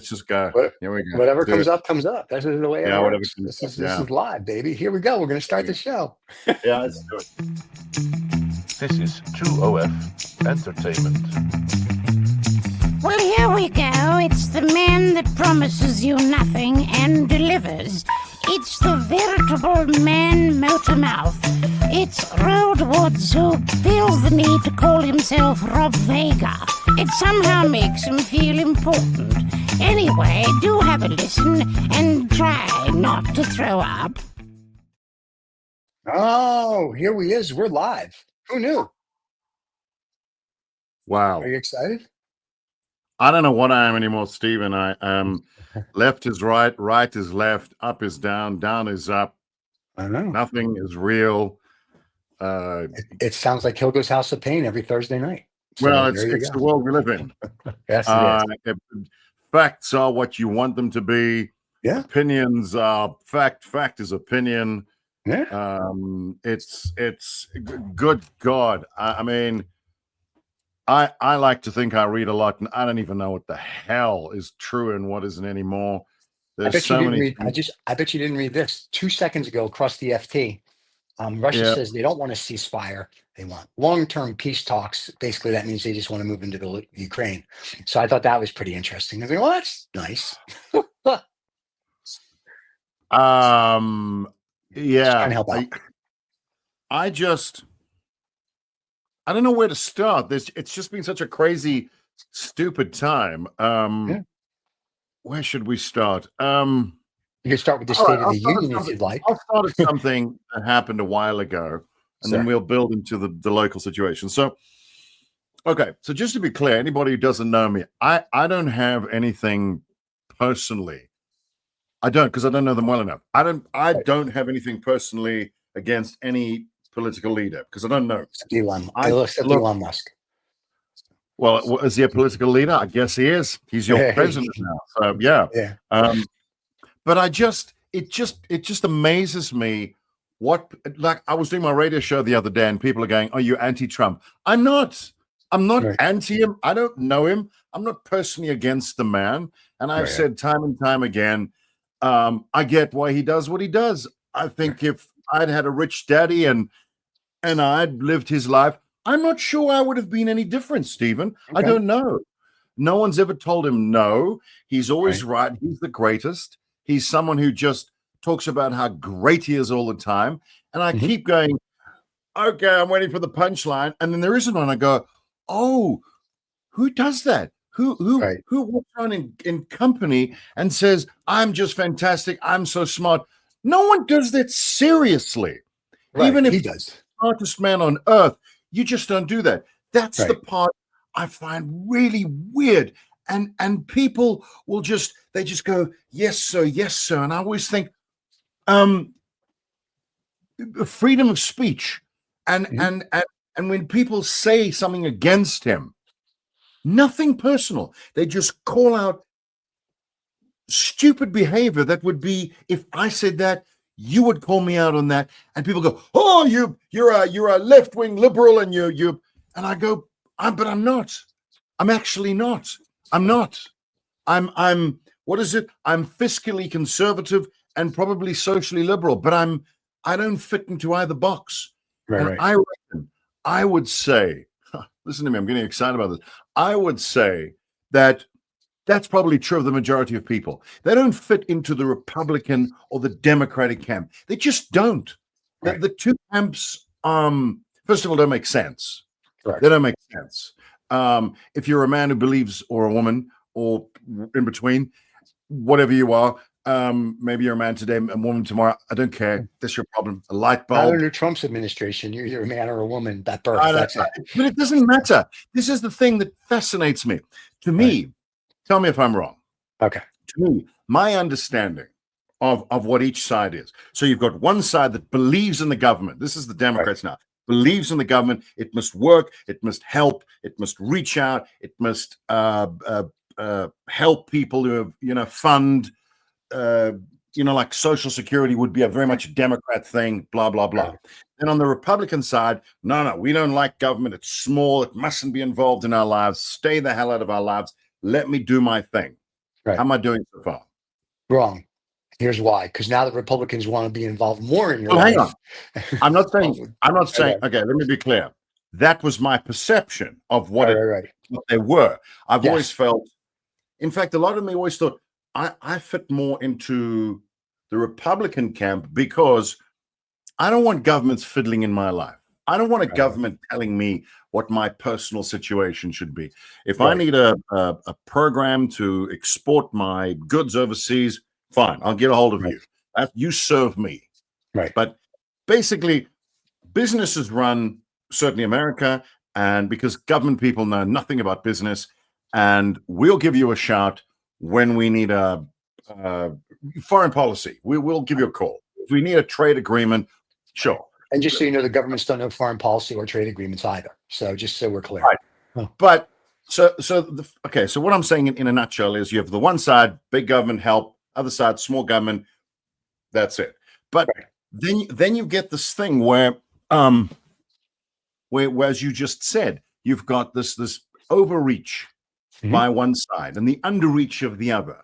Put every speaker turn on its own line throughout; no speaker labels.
let's just go. Here we go.
Whatever comes up, comes up. That's the way it works.
This
is live, baby. Here we go. We're going to start the show.
Yeah, let's do it.
This is True OF Entertainment.
Well, here we go. It's the man that promises you nothing and delivers. It's the veritable man motor mouth. It's Road Woods who feels the need to call himself Rob Vega. It somehow makes him feel important. Anyway, do have a listen and try not to throw up.
Oh, here he is. We're live. Who knew?
Wow.
Are you excited?
I don't know what I am anymore, Stephen. I am left is right, right is left, up is down, down is up.
I know.
Nothing is real.
It sounds like Hilda's House of Pain every Thursday night. So
well, it's the world we live in.
Yes,
facts are what you want them to be.
Yeah.
Opinions are fact. Fact is opinion.
Yeah.
It's good God. I mean, I like to think I read a lot, and I don't even know what the hell is true and what isn't anymore. There's so many.
I bet you didn't read this 2 seconds ago across the FT. Russia says they don't want a ceasefire. They want long-term peace talks. Basically, that means they just want to move into the Ukraine. So I thought that was pretty interesting. I think, well, that's nice.
Yeah.
Trying to help out.
I don't know where to start. It's just been such a crazy, stupid time. Where should we start?
You can start with the State of the Union if you'd like.
I'll start at something that happened a while ago, and then we'll build into the local situation. So, okay. So just to be clear, anybody who doesn't know me, I don't have anything personally. I don't, because I don't know them well enough. I don't have anything personally against any political leader because I don't know.
Elon Musk.
Well, is he a political leader? I guess he is. He's your president now. So yeah. But it just amazes me like I was doing my radio show the other day and people are going, "Are you anti-Trump?" I'm not anti him. I don't know him. I'm not personally against the man. And I've said time and time again, I get why he does what he does. I think if I'd had a rich daddy and I'd lived his life, I'm not sure I would have been any different, Stephen. I don't know. No one's ever told him no. He's always right. He's the greatest. He's someone who just talks about how great he is all the time. And I keep going, okay, I'm waiting for the punchline. And then there isn't one. I go, oh, who does that? Who walks around in company and says, I'm just fantastic. I'm so smart. No one does that seriously.
Right.
Even if
he does.
The smartest man on earth, you just don't do that. That's the part I find really weird. And people will just go, yes, sir. And I always think, freedom of speech. And when people say something against him, nothing personal. They just call out stupid behavior that would be, if I said that, you would call me out on that. And people go, oh, you're a left-wing liberal and you and I go, but I'm not. I'm actually not. I'm not. I'm what is it? I'm fiscally conservative and probably socially liberal, but I don't fit into either box.
Right.
I reckon I would say, listen to me, I'm getting excited about this. I would say that that's probably true of the majority of people. They don't fit into the Republican or the Democratic camp. They just don't.
Right.
The two camps, first of all, don't make sense.
Correct.
They don't make sense. If you're a man who believes, or a woman, or in between, whatever you are, maybe you're a man today, a woman tomorrow. I don't care. That's your problem. A light bulb.
Under Trump's administration, you're either a man or a woman at birth. That's it.
But it doesn't matter. This is the thing that fascinates me. To me, tell me if I'm wrong.
Okay.
To me, my understanding of what each side is. So you've got one side that believes in the government. This is the Democrats now. Believes in the government. It must work. It must help. It must reach out. It must help people who have, fund. Like Social Security would be a very much Democrat thing, blah, blah, blah. And on the Republican side, no, we don't like government. It's small. It mustn't be involved in our lives. Stay the hell out of our lives. Let me do my thing.
Right.
How am I doing so far?
Wrong. Here's why. Because now the Republicans want to be involved more in your
Well,
life.
hang on. I'm not saying, okay, let me be clear. That was my perception of what they were. I've always felt, in fact, a lot of me always thought I fit more into the Republican camp because I don't want governments fiddling in my life. I don't want a government telling me what my personal situation should be. If I need a program to export my goods overseas, fine, I'll get a hold of you. You serve me.
Right.
But basically, businesses run, certainly America, and because government people know nothing about business, and we'll give you a shout when we need a foreign policy. We'll give you a call. If we need a trade agreement, sure.
And just so you know, the governments don't know foreign policy or trade agreements either. So just so we're clear.
Right. Oh. But so what I'm saying in a nutshell is you have the one side, big government help, other side, small government. That's it. But then you get this thing where as you just said, you've got this overreach by one side and the underreach of the other.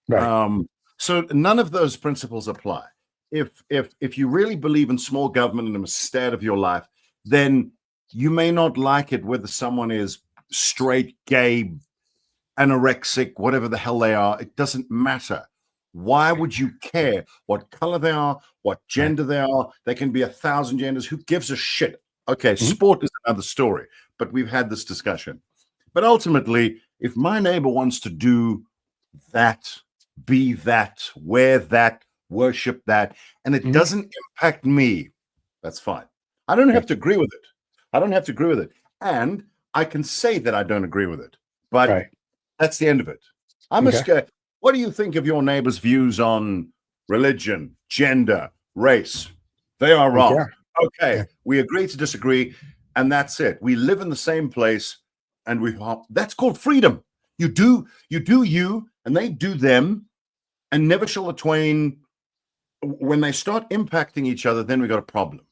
Right. So none of those principles apply. If you really believe in small government and a state of your life, then you may not like it whether someone is straight, gay, anorexic, whatever the hell they are. It doesn't matter. Why would you care what color they are, what gender they are? They can be 1,000 genders. Who gives a shit? Okay, sport is another story, but we've had this discussion. But ultimately, if my neighbor wants to do that, be that, wear that, worship that, and it doesn't impact me, that's fine. I don't have to agree with it. And I can say that I don't agree with it, but that's the end of it. I'm scared. What do you think of your neighbor's views on religion, gender, race? They are wrong. Okay, we agree to disagree, and that's it. We live in the same place, and that's called freedom. You do you, and they do them, and never shall the twain. When they start impacting each other, then we got a problem.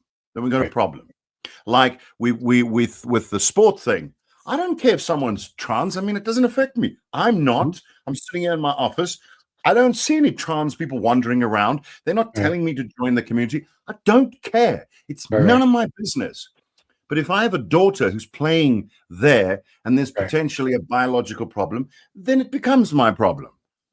Like with the sport thing. I don't care if someone's trans. I mean, it doesn't affect me. I'm not. I'm sitting here in my office. I don't see any trans people wandering around. They're not telling me to join the community. I don't care. It's none of my business. But if I have a daughter who's playing there and there's potentially a biological problem, then it becomes my problem.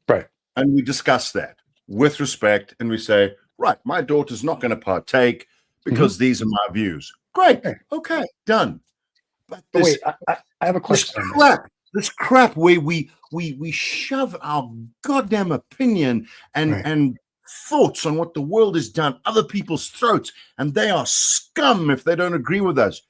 Right.
And we discuss that with respect, and we say, right, my daughter's not going to partake because these are my views. Great. Okay, done. But
wait, I have a question.
This crap where we shove our goddamn opinion and thoughts on what the world has done other people's throats, and they are scum if they don't agree with us.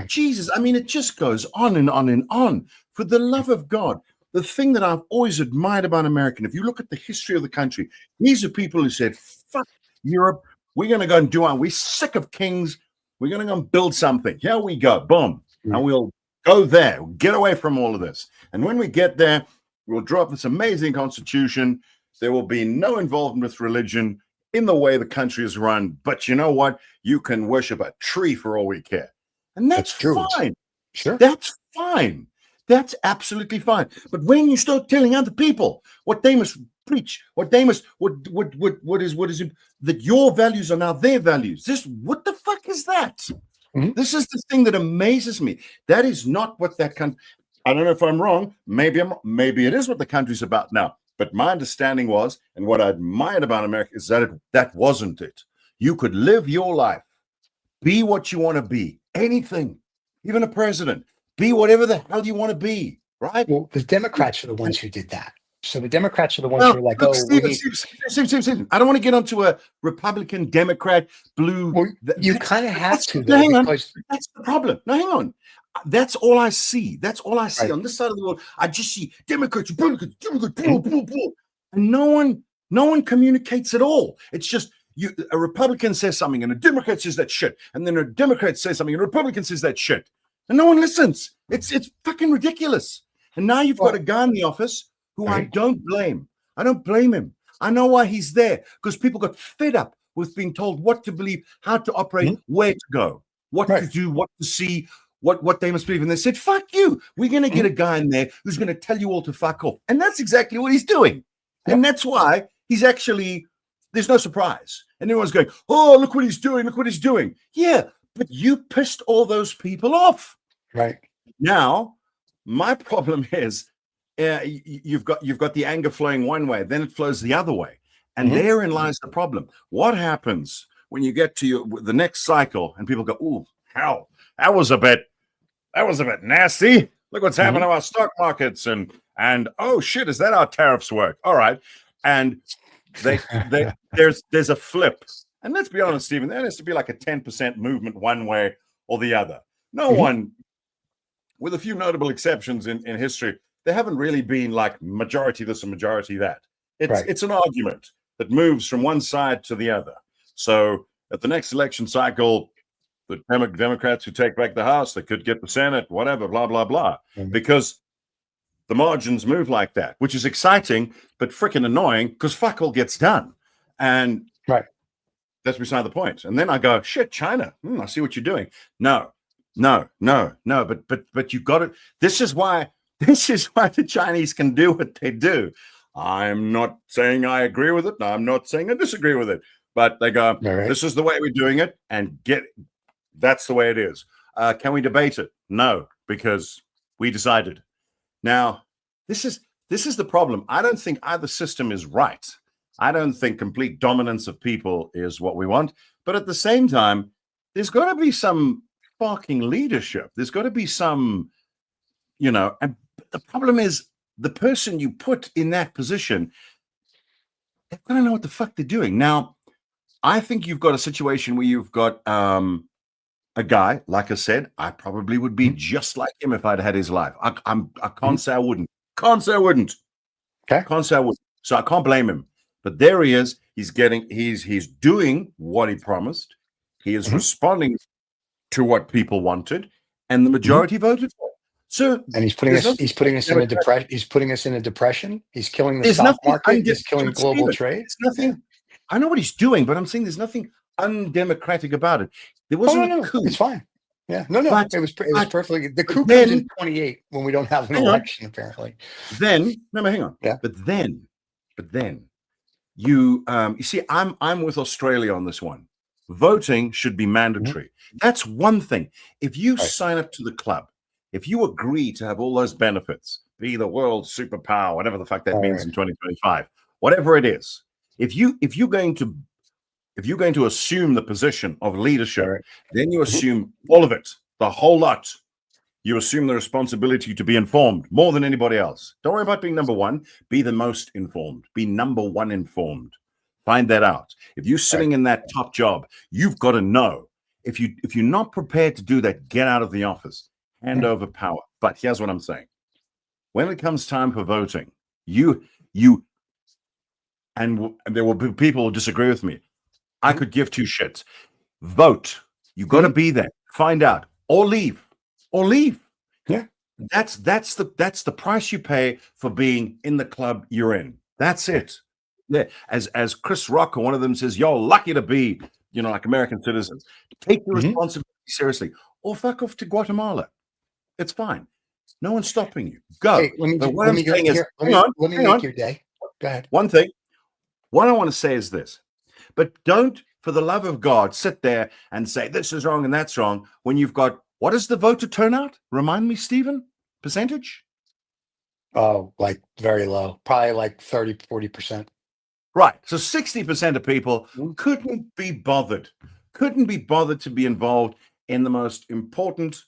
Jesus, I mean, it just goes on and on and on. For the love of God, the thing that I've always admired about America, if you look at the history of the country, these are people who said, fuck Europe, we're going to go and we're sick of kings, we're going to go and build something. Here we go, boom. And we'll go there, we'll get away from all of this. And when we get there, we'll draw up this amazing constitution. There will be no involvement with religion in the way the country is run. But you know what? You can worship a tree for all we care. And that's fine.
Sure.
That's fine. That's absolutely fine. But when you start telling other people what they must preach, what they must, what is that your values are now their values. What the fuck is that? This is the thing that amazes me. That is not what that country. I don't know if I'm wrong. Maybe it is what the country's about now. But my understanding was, and what I admired about America is that that wasn't it. You could live your life, be what you want to be, anything, even a president, be whatever the hell you want to be, right?
Well, the Democrats are the ones who did that. So the Democrats are the ones who are like,
Steve, I don't want to get onto a Republican, Democrat, blue.
Well, you kind of have to,
though, hang on. That's the problem. No, hang on. That's all I see. That's all I see on this side of the world. I just see Democrats, Republicans, and no one communicates at all. It's just a Republican says something and a Democrat says that shit, and then a Democrat says something and a Republican says that shit, and no one listens. It's fucking ridiculous. And now you've got a guy in the office who I don't blame. I don't blame him. I know why he's there, because people got fed up with being told what to believe, how to operate, where to go, what to do, what to see, what they must believe. And they said, fuck you. We're going to get a guy in there who's going to tell you all to fuck off. And that's exactly what he's doing. And that's why he's actually, there's no surprise. And everyone's going, oh, look what he's doing. Look what he's doing. Yeah, but you pissed all those people off.
Right.
Now, my problem is you've got the anger flowing one way, then it flows the other way. And therein lies the problem. What happens when you get to the next cycle and people go, ooh, hell, that was a bit nasty. Look what's happened to our stock markets. And oh shit, is that how tariffs work? All right. And there's a flip. And let's be honest, Stephen, there has to be like a 10% movement one way or the other. No one, with a few notable exceptions in history, there haven't really been like majority this and majority that. It's an argument that moves from one side to the other. So at the next election cycle, the Democrats who take back the House, they could get the Senate, whatever, blah, blah, blah. Because the margins move like that, which is exciting, but freaking annoying because fuck all gets done. And that's beside the point. And then I go, shit, China, I see what you're doing. No, but you got it. This is why the Chinese can do what they do. I'm not saying I agree with it. No, I'm not saying I disagree with it. But they go, this is the way we're doing it, and that's the way it is. Can we debate it? No, because we decided. Now, this is the problem. I don't think either system is right. I don't think complete dominance of people is what we want. But at the same time, there's got to be some fucking leadership. There's got to be some, and the problem is the person you put in that position, they've got to know what the fuck they're doing. Now, I think you've got a situation where you've got a guy, like I said, I probably would be just like him if I'd had his life. I can't say I wouldn't. Can't say I wouldn't.
Okay.
Can't say I wouldn't. So I can't blame him. But there he is. He's doing what he promised. He is responding to what people wanted, and the majority voted for it. So,
and he's putting us in a depression. He's putting us in a depression. He's killing the stock market. He's killing global trade.
It's nothing. I know what he's doing, but I'm saying there's nothing undemocratic about it. There wasn't a coup.
It's fine. Yeah, no. It was perfectly. The coup comes in 28 when we don't have an election, apparently.
Hang on.
Yeah.
But then, you see, I'm with Australia on this one. Voting should be mandatory. That's one thing. If you sign up to the club, if you agree to have all those benefits, be the world superpower, whatever the fuck that means in 2025, whatever it is, if you're going to assume the position of leadership, then you assume all of it, the whole lot. You assume the responsibility to be informed more than anybody else. Don't worry about being number one. Be the most informed. Be number one informed. Find that out. If you're sitting in that top job, you've got to know. If you're not prepared to do that, get out of the office. Hand over power. But here's what I'm saying. When it comes time for voting, and there will be people who disagree with me. I could give two shits. Vote. You got to be there. Find out. Or leave.
Yeah.
That's the price you pay for being in the club you're in. That's it. Yeah. As Chris Rock or one of them says, you're lucky to be, like American citizens. Take the responsibility seriously. Or fuck off to Guatemala. It's fine. No one's stopping you. Go.
Hey, let me make your day. Go ahead.
One thing. What I want to say is this. But don't, for the love of God, sit there and say this is wrong and that's wrong when you've got, what is the voter turnout? Remind me, Stephen, percentage?
Oh, like very low, probably like 30, 40%.
Right. So 60% of people couldn't be bothered to be involved in the most important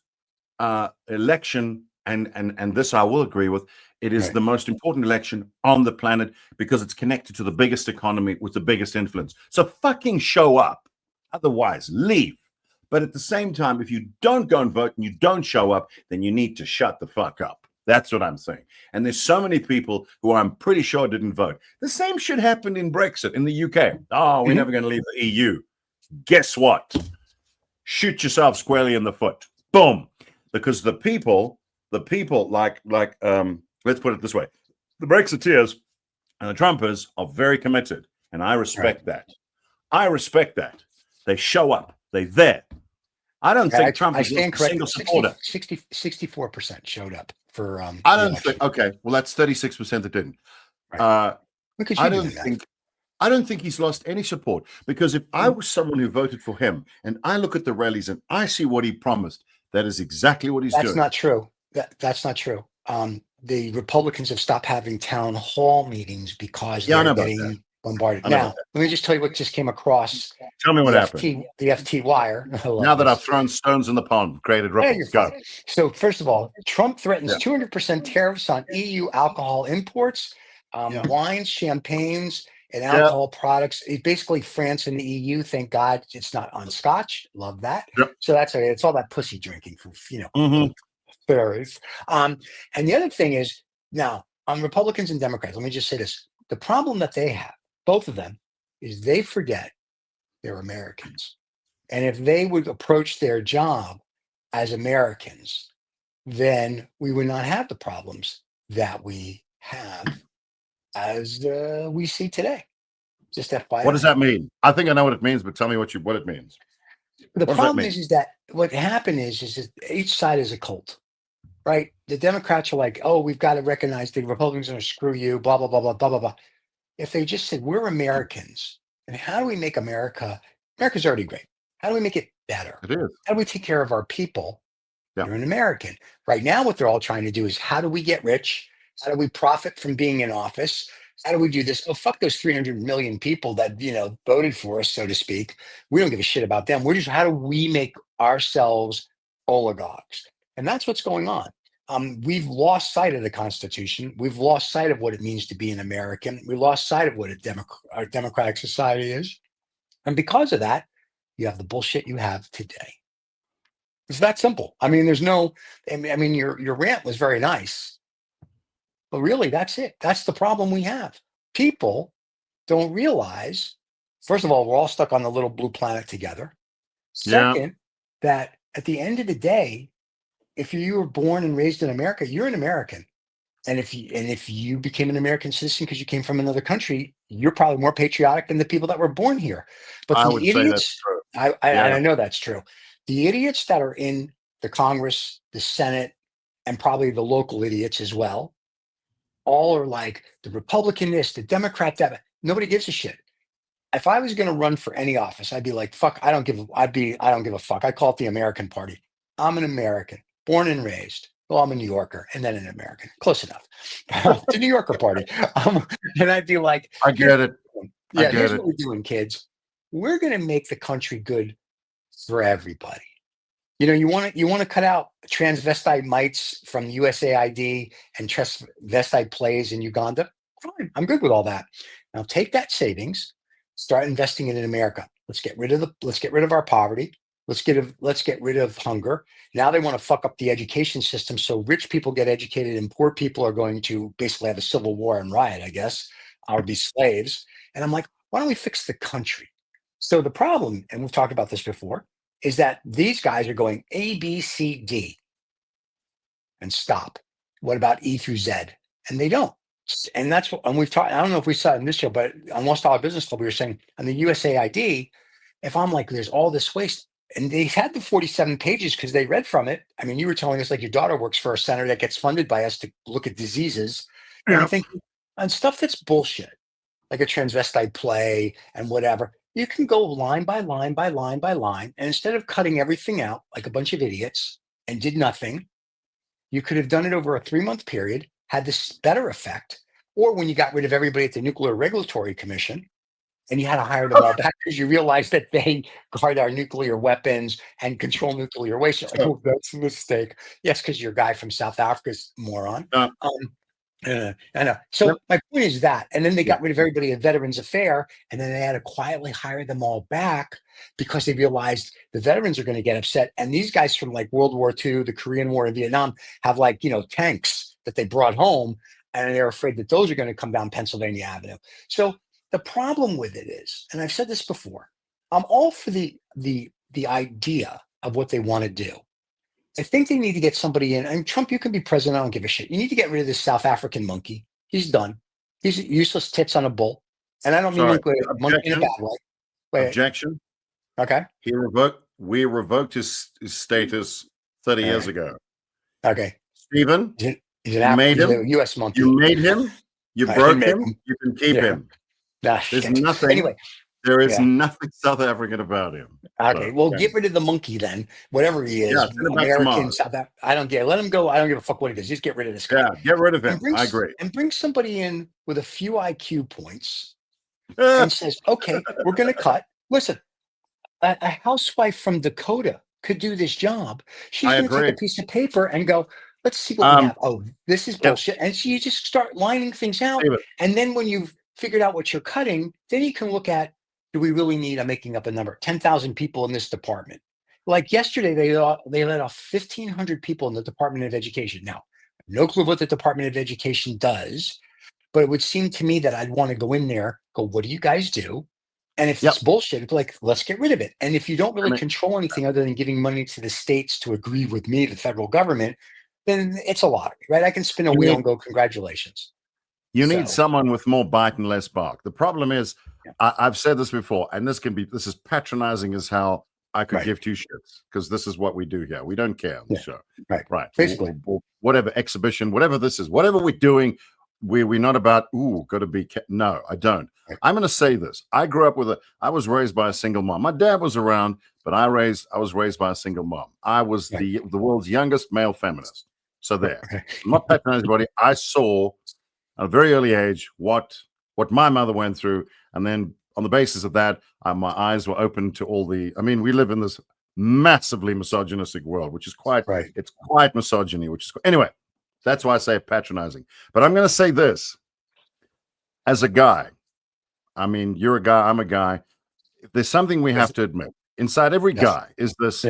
election. And this I will agree with. It is the most important election on the planet because it's connected to the biggest economy with the biggest influence. So fucking show up. Otherwise, leave. But at the same time, if you don't go and vote and you don't show up, then you need to shut the fuck up. That's what I'm saying. And there's so many people who I'm pretty sure didn't vote. The same shit happened in Brexit in the UK. Oh, we're never going to leave the EU. Guess what? Shoot yourself squarely in the foot. Boom. Because the people like let's put it this way. The Brexiteers and the Trumpers are very committed. And I respect that. I respect that. They show up. They're there. I don't think Trump is a single supporter.
64% showed up for.
I don't think. Okay, well, that's 36% that didn't.
Look at you doing that.
I don't think he's lost any support, because if I was someone who voted for him and I look at the rallies and I see what he promised, that is exactly what he's doing.
That's not true. That's not true. The Republicans have stopped having town hall meetings because they're getting bombarded. Now, let me just tell you what just came across.
Tell me what happened.
The FT wire.
Now that I've thrown stones in the pond, created ripples. Go.
So first of all, Trump threatens 200% tariffs on EU alcohol imports, wines, champagnes, and alcohol products. Basically, France and the EU, thank God it's not on Scotch. Love that. So that's it's all that pussy drinking for fairies. And the other thing is, now on Republicans and Democrats, let me just say this: the problem that they have, both of them, is they forget they're Americans, and if they would approach their job as Americans, then we would not have the problems that we have as we see today. Just FYI.
What does that mean? I think I know what it means, but tell me what it means.
The problem is that what happened is that each side is a cult, right? The Democrats are like, oh, we've got to recognize the Republicans are going to screw you, blah, blah, blah, blah, blah, blah, blah. If they just said, we're Americans, and how do we make America's already great. How do we make it better?
It is.
How do we take care of our people? You're an American. Right now, what they're all trying to do is, how do we get rich? How do we profit from being in office? How do we do this? Oh, fuck those 300 million people that, voted for us, so to speak. We don't give a shit about them. How do we make ourselves oligarchs? And that's what's going on. We've lost sight of the Constitution. We've lost sight of what it means to be an American. We lost sight of what our democratic society is. And because of that, you have the bullshit you have today. It's that simple. I mean, your rant was very nice. But really, that's it. That's the problem we have. People don't realize, first of all, we're all stuck on the little blue planet together. Second, that at the end of the day, if you were born and raised in America, you're an American. And if you became an American citizen because you came from another country, you're probably more patriotic than the people that were born here. But
I would say that's true.
I know that's true. The idiots that are in the Congress, the Senate, and probably the local idiots as well, all are like the Republican this, the Democrat that. Nobody gives a shit. If I was going to run for any office, I'd be like, fuck, I don't give a fuck. I call it the American Party. I'm an American, born and raised. Well, I'm a New Yorker and then an American. Close enough. The New Yorker Party. And I'd be like,
I get it.
Yeah, here's what we're doing, kids. We're going to make the country good for everybody. You want to cut out transvestite mites from USAID and transvestite plays in Uganda? Fine, I'm good with all that. Now take that savings, start investing it in America. Let's get rid of our poverty. Let's get rid of hunger. Now they want to fuck up the education system, so rich people get educated and poor people are going to basically have a civil war and riot, I guess, or be slaves. And I'm like, why don't we fix the country? So the problem, and we've talked about this before, is that these guys are going A, B, C, D and stop. What about E through Z? And they don't. And that's what, and we've talked, I don't know if we saw it in this show, but on Lost Dollar Business Club, we were saying on the USAID, if I'm like, there's all this waste, and they had the 47 pages because they read from it. I mean, you were telling us like your daughter works for a center that gets funded by us to look at diseases. And I think on stuff that's bullshit, like a transvestite play and whatever, you can go line by line by line by line. And instead of cutting everything out like a bunch of idiots and did nothing, you could have done it over a 3-month period, had this better effect. Or when you got rid of everybody at the Nuclear Regulatory Commission and you had to hire them all back because you realized that they guard our nuclear weapons and control nuclear waste. You're like, oh, that's a mistake. Yes, because your guy from South Africa's moron. I know. So my point is that, and then they got rid of everybody at Veterans Affairs, and then they had to quietly hire them all back because they realized the veterans are going to get upset. And these guys from like World War II, the Korean War, and Vietnam have like, tanks that they brought home, and they're afraid that those are going to come down Pennsylvania Avenue. So the problem with it is, and I've said this before, I'm all for the idea of what they want to do. I think they need to get somebody in. I mean, Trump, you can be president. I don't give a shit. You need to get rid of this South African monkey. He's done. He's useless tits on a bull. And I don't mean monkey in a bad way. Wait.
Objection.
Okay.
We revoked his status 30 years ago.
Okay.
Stephen,
he's a U.S. monkey.
You made him You
I
broke
make
him,
him.
you can keep
Yeah.
him.
Ah,
There's
shit.
nothing.
Anyway,
There is
yeah.
nothing South African about him.
Okay,
So,
well,
yeah.
get rid of the monkey then. Whatever he is,
Yeah, send him back to
American,
Mars.
South Africa. I don't care. Let him go. I don't give a fuck what he does. Just get rid of this guy.
Yeah, get rid of him.
And
I agree.
bring somebody in with a few IQ points and says, okay, we're going to cut. Listen, a housewife from Dakota could do this job. She's
I
going to take a
agree.
piece of paper and go, let's see what we have. Oh, this is
yeah.
bullshit. And so you just start lining things out.
Leave it.
And then when you've figured out what you're cutting, then you can look at, do we really need, I'm making up a number, 10,000 people in this department. Like yesterday, they let off 1,500 people in the Department of Education. Now, no clue what the Department of Education does, but it would seem to me that I'd want to go in there, go, what do you guys do? And if it's bullshit, it's like, let's get rid of it. And if you don't really control anything other than giving money to the states to agree with me, the federal government, then it's a lottery, right? I can spin a wheel and go, congratulations.
You need someone with more bite and less bark. The problem is,
Yeah.
I've said this before, and this is patronizing as hell. I could give two shits because this is what we do here. We don't care on the show. Right.
Basically.
Whatever exhibition, whatever this is, whatever we're doing, we're not about, got to be, no, I don't. I'm going to say this. I grew up I was raised by a single mom. My dad was around, but I was raised by a single mom. I was the world's youngest male feminist. So there. I'm not patronizing anybody. I saw at a very early age what my mother went through, and then on the basis of that, my eyes were open to all we live in this massively misogynistic world, which is quite misogyny, anyway, that's why I say patronizing. But I'm going to say this as a guy. I mean, you're a guy, I'm a guy. There's something we have to admit inside every guy is this.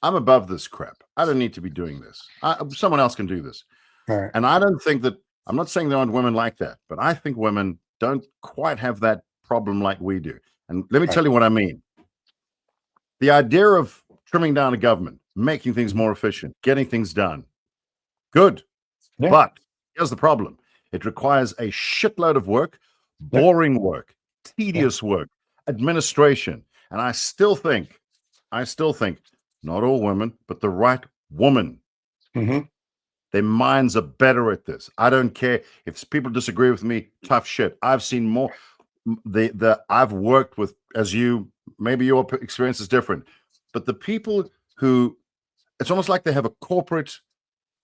I'm above this crap. I don't need to be doing this. Someone else can do this.
Right.
And I don't think that, I'm not saying there aren't women like that, but I think women don't quite have that problem like we do. And let me tell you what I mean. The idea of trimming down a government, making things more efficient, getting things done, good. Yeah. But here's the problem. It requires a shitload of work, boring work, tedious work, administration. And I still think, not all women, but the right woman, their minds are better at this. I don't care if people disagree with me, tough shit. I've seen more. I've worked with, as maybe your experience is different, but the people who, it's almost like they have a corporate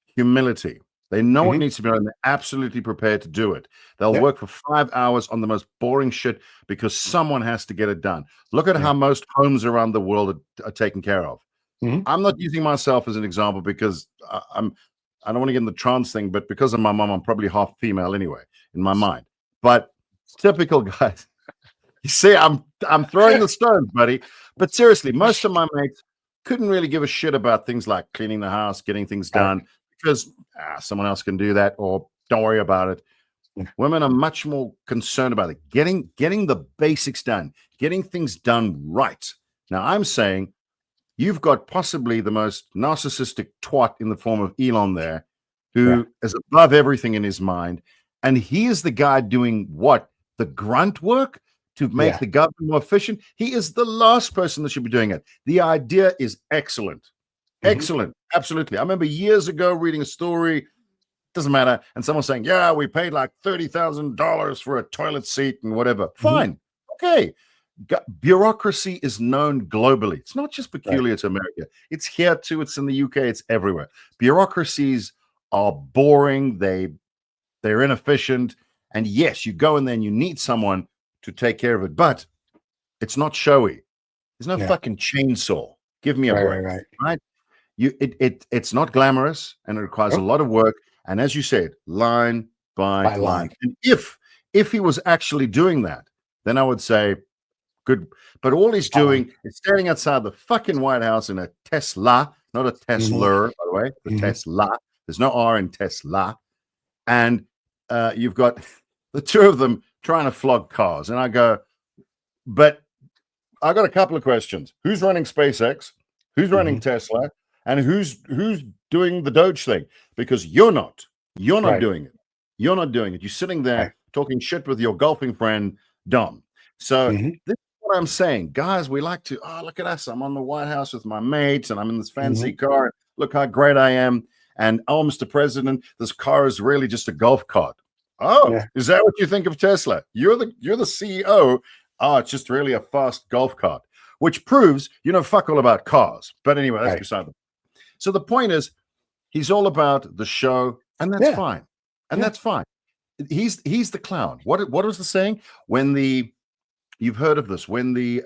humility. They know what needs to be done. They're absolutely prepared to do it. They'll work for 5 hours on the most boring shit because someone has to get it done. Look at how most homes around the world are taken care of. I'm not using myself as an example because I don't want to get in the trans thing, but because of my mom, I'm probably half female anyway in my mind. But typical guys, you see, I'm throwing the stones, buddy. But seriously, most of my mates couldn't really give a shit about things like cleaning the house, getting things done, because someone else can do that, or don't worry about it. Women are much more concerned about it, getting the basics done, getting things done right. Now, I'm saying you've got possibly the most narcissistic twat in the form of Elon there, who is above everything in his mind. And he is the guy doing what? The grunt work to make the government more efficient. He is the last person that should be doing it. The idea is excellent. Excellent. Absolutely. I remember years ago reading a story, doesn't matter, and someone saying, yeah, we paid like $30,000 for a toilet seat and whatever. Fine. Okay. Bureaucracy is known globally. It's not just peculiar to America. It's here too. It's in the UK. It's everywhere. Bureaucracies are boring. They're inefficient. And yes, you go in there and you need someone to take care of it, but it's not showy. There's no fucking chainsaw. Give me a break. Right? It's not glamorous, and it requires a lot of work. And as you said, line by line. And if he was actually doing that, then I would say, good, but all he's doing is standing outside the fucking White House in a Tesla, not a Tesla, by the way, the Tesla. There's no R in Tesla. And you've got the two of them trying to flog cars. And I go, but I got a couple of questions. Who's running SpaceX? Who's running Tesla? And who's doing the Doge thing? Because you're not doing it. You're not doing it. You're sitting there talking shit with your golfing friend, Dom. So this is what I'm saying. Guys, we like to, look at us. I'm on the White House with my mates and I'm in this fancy car. Look how great I am. And Mr. President, this car is really just a golf cart. Oh, is that what you think of Tesla? You're the CEO. Oh, it's just really a fast golf cart, which proves you know fuck all about cars. But anyway, that's beside the point. So the point is, he's all about the show, and that's fine, and that's fine. He's the clown. What was the saying? You've heard of this when the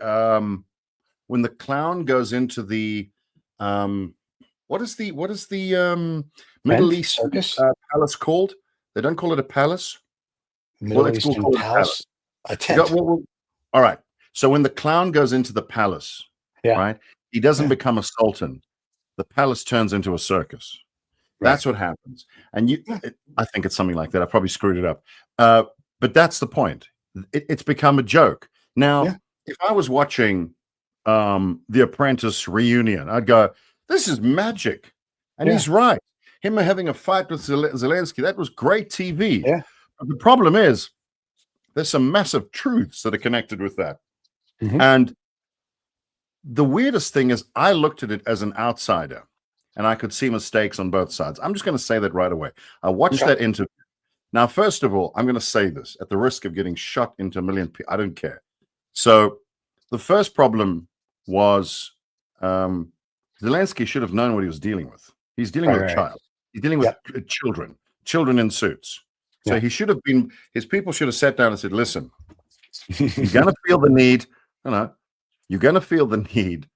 clown goes into the what is the Middle East
Circus?
Palace called? They don't call it a palace.
Middle Eastern palace? A tent.
All right. So when the clown goes into the palace, right, he doesn't become a sultan. The palace turns into a circus. That's what happens. And I think it's something like that. I probably screwed it up. But that's the point. It's become a joke. Now, if I was watching The Apprentice reunion, I'd go, this is magic. And he's right. Him having a fight with Zelensky, that was great TV.
Yeah.
But the problem is, there's some massive truths that are connected with that. And the weirdest thing is, I looked at it as an outsider, and I could see mistakes on both sides. I'm just going to say that right away. I watched that interview. Now, first of all, I'm going to say this at the risk of getting shot into a million people. I don't care. So the first problem was Zelensky should have known what he was dealing with. He's dealing with a child. He's dealing with children in suits. So he should have been, his people should have sat down and said, listen, you're going to feel the need, you're going to feel the need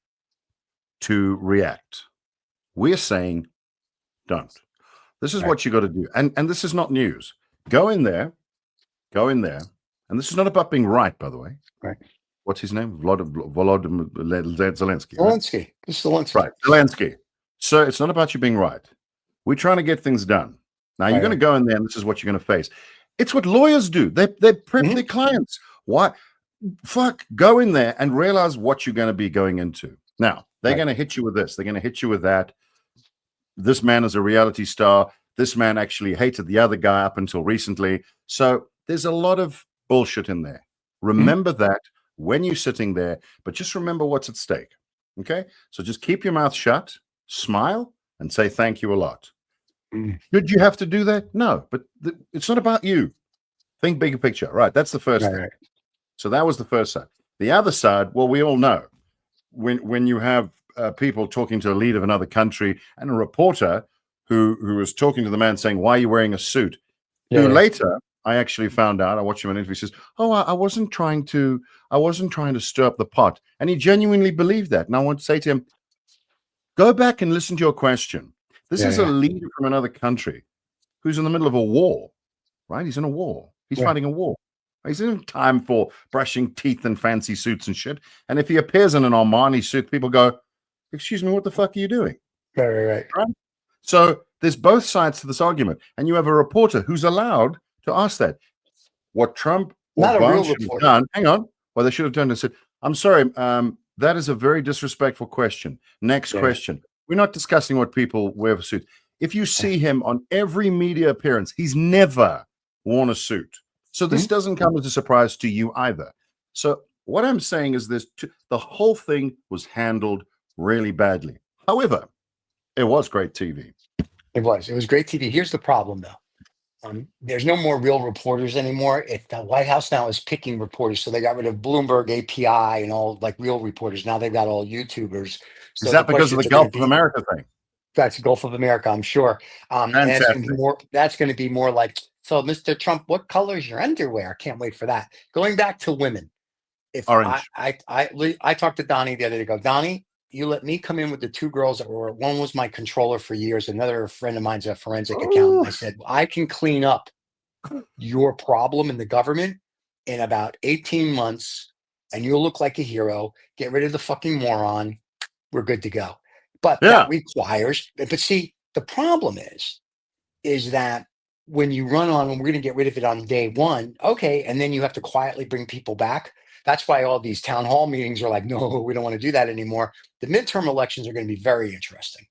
to react. We're saying, don't. This is what you got to do. And this is not news. Go in there. And this is not about being right, by the way.
Right.
What's his name? Volodymyr Zelensky.
Zelensky. This is Zelensky.
Right. Zelensky. So it's not about you being right. We're trying to get things done. Now you're going to go in there and this is what you're going to face. It's what lawyers do. They prep their clients. Why? Fuck, go in there and realize what you're going to be going into. Now, they're going to hit you with this. They're going to hit you with that. This man is a reality star. This man actually hated the other guy up until recently. So there's a lot of bullshit in there. Remember that when you're sitting there, but just remember what's at stake. Okay? So just keep your mouth shut, smile, and say thank you a lot. Should you have to do that? No, but it's not about you. Think bigger picture. Right. That's the first thing. So that was the first side. The other side, well, we all know when you have people talking to a leader of another country and a reporter who was talking to the man saying, why are you wearing a suit? Later, I actually found out, I watched him on an interview, he says, oh, I wasn't trying to stir up the pot. And he genuinely believed that. And I want to say to him, go back and listen to your question. This is a leader from another country who's in the middle of a war, right? He's in a war. He's fighting a war. He's in time for brushing teeth and fancy suits and shit. And if he appears in an Armani suit, people go, excuse me, what the fuck are you doing?
Right.
So there's both sides to this argument. And you have a reporter who's allowed to ask that. What Trump or Biden should have done, hang on, what they should have done is said, I'm sorry, that is a very disrespectful question. Next question. We're not discussing what people wear for suits. If you see him on every media appearance, he's never worn a suit. So this doesn't come as a surprise to you either. So what I'm saying is this, the whole thing was handled really badly. However, it was great TV.
It was great TV. Here's the problem, though. There's no more real reporters anymore. The White House now is picking reporters. So they got rid of Bloomberg API and all like real reporters. Now they've got all YouTubers. So
is that because of the Gulf of America thing?
That's Gulf of America, I'm sure. And that's going to be more like, so Mr. Trump, what color is your underwear? Can't wait for that. Going back to women. If
Orange.
I talked to Donnie the other day, go, Donnie, you let me come in with the two girls that were, one was my controller for years. Another friend of mine's a forensic accountant. I said, I can clean up your problem in the government in about 18 months and you'll look like a hero. Get rid of the fucking moron. We're good to go. But that requires, but see, the problem is that when you run on, we're going to get rid of it on day one. Okay. And then you have to quietly bring people back. That's why all these town hall meetings are like, no, we don't want to do that anymore. The midterm elections are going to be very interesting.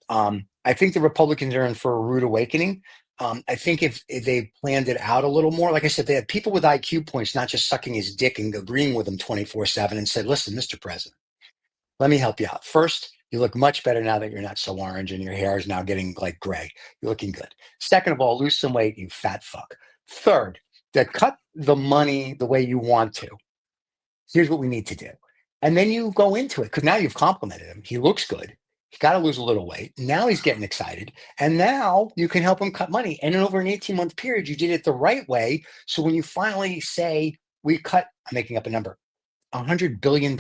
I think the Republicans are in for a rude awakening. I think if they planned it out a little more, like I said, they had people with IQ points, not just sucking his dick and agreeing with him 24/7 and said, listen, Mr. President, let me help you out. First, you look much better now that you're not so orange and your hair is now getting like gray. You're looking good. Second of all, lose some weight, you fat fuck. Third, to cut the money the way you want to. Here's what we need to do. And then you go into it because now you've complimented him. He looks good. He's got to lose a little weight. Now he's getting excited. And now you can help him cut money. And in over an 18-month period, you did it the right way. So when you finally say, we cut, I'm making up a number, $100 billion,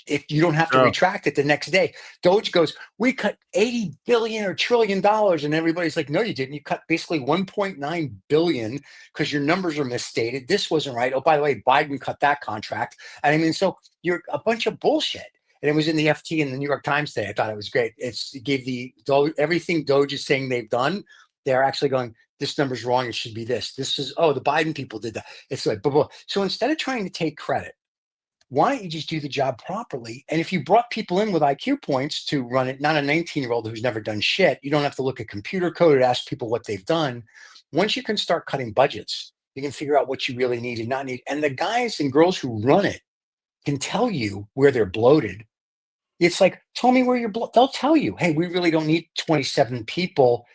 if you don't have to retract it the next day. Doge goes, we cut 80 billion or $1 trillion. And everybody's like, no, you didn't. You cut basically 1.9 billion because your numbers are misstated. This wasn't right. Oh, by the way, Biden cut that contract. And I mean, so you're a bunch of bullshit. And it was in the FT and the New York Times today. I thought it was great. It gave everything Doge is saying they've done. They're actually going, this number's wrong. It should be this. This is, the Biden people did that. It's like, blah, blah. So instead of trying to take credit, why don't you just do the job properly? And if you brought people in with IQ points to run it, not a 19-year-old who's never done shit, you don't have to look at computer code and ask people what they've done. Once you can start cutting budgets, you can figure out what you really need and not need. And the guys and girls who run it can tell you where they're bloated. It's like, tell me where you're bloated. They'll tell you, hey, we really don't need 27 people,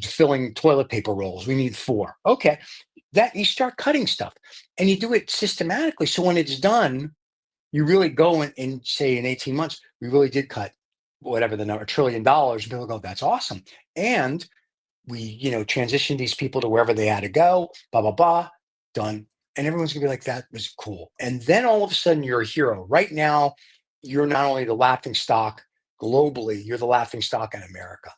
filling toilet paper rolls. We need 4. Okay. That you start cutting stuff and you do it systematically. So when it's done, you really go and say in 18 months, we really did cut whatever the number, $1 trillion. People go, that's awesome. And we, transition these people to wherever they had to go, blah, blah, blah, done. And everyone's gonna be like, that was cool. And then all of a sudden you're a hero. Right now, you're not only the laughing stock globally, you're the laughing stock in America.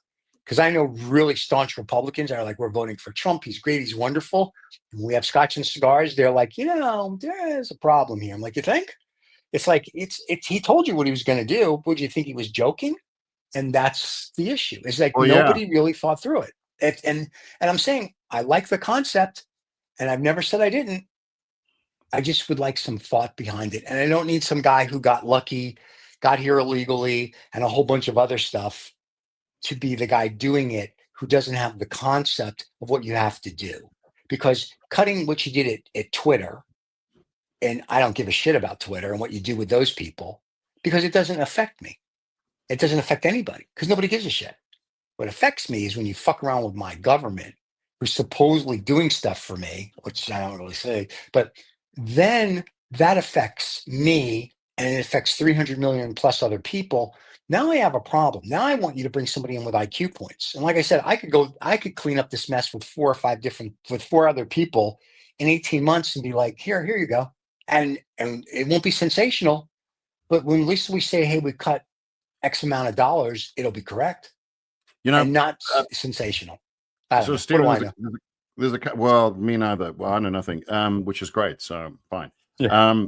Because I know really staunch Republicans are like, we're voting for Trump. He's great. He's wonderful. And we have scotch and cigars. They're like, there's a problem here. I'm like, you think? It's like, he told you what he was going to do. Would you think he was joking? And that's the issue. It's like nobody really thought through it. And I'm saying, I like the concept and I've never said I didn't. I just would like some thought behind it. And I don't need some guy who got lucky, got here illegally, and a whole bunch of other stuff to be the guy doing it who doesn't have the concept of what you have to do. Because cutting what you did at Twitter, and I don't give a shit about Twitter and what you do with those people, because it doesn't affect me. It doesn't affect anybody because nobody gives a shit. What affects me is when you fuck around with my government, who's supposedly doing stuff for me, which I don't really say, but then that affects me and it affects 300 million plus other people. Now I have a problem. Now I want you to bring somebody in with IQ points. And like I said, I could clean up this mess with 4 other people in 18 months and be like, here you go. And it won't be sensational, but when at least we say, hey, we cut X amount of dollars, it'll be correct. And not sensational.
So Stephen, well, me neither. Well, I know nothing, which is great. So fine. Yeah.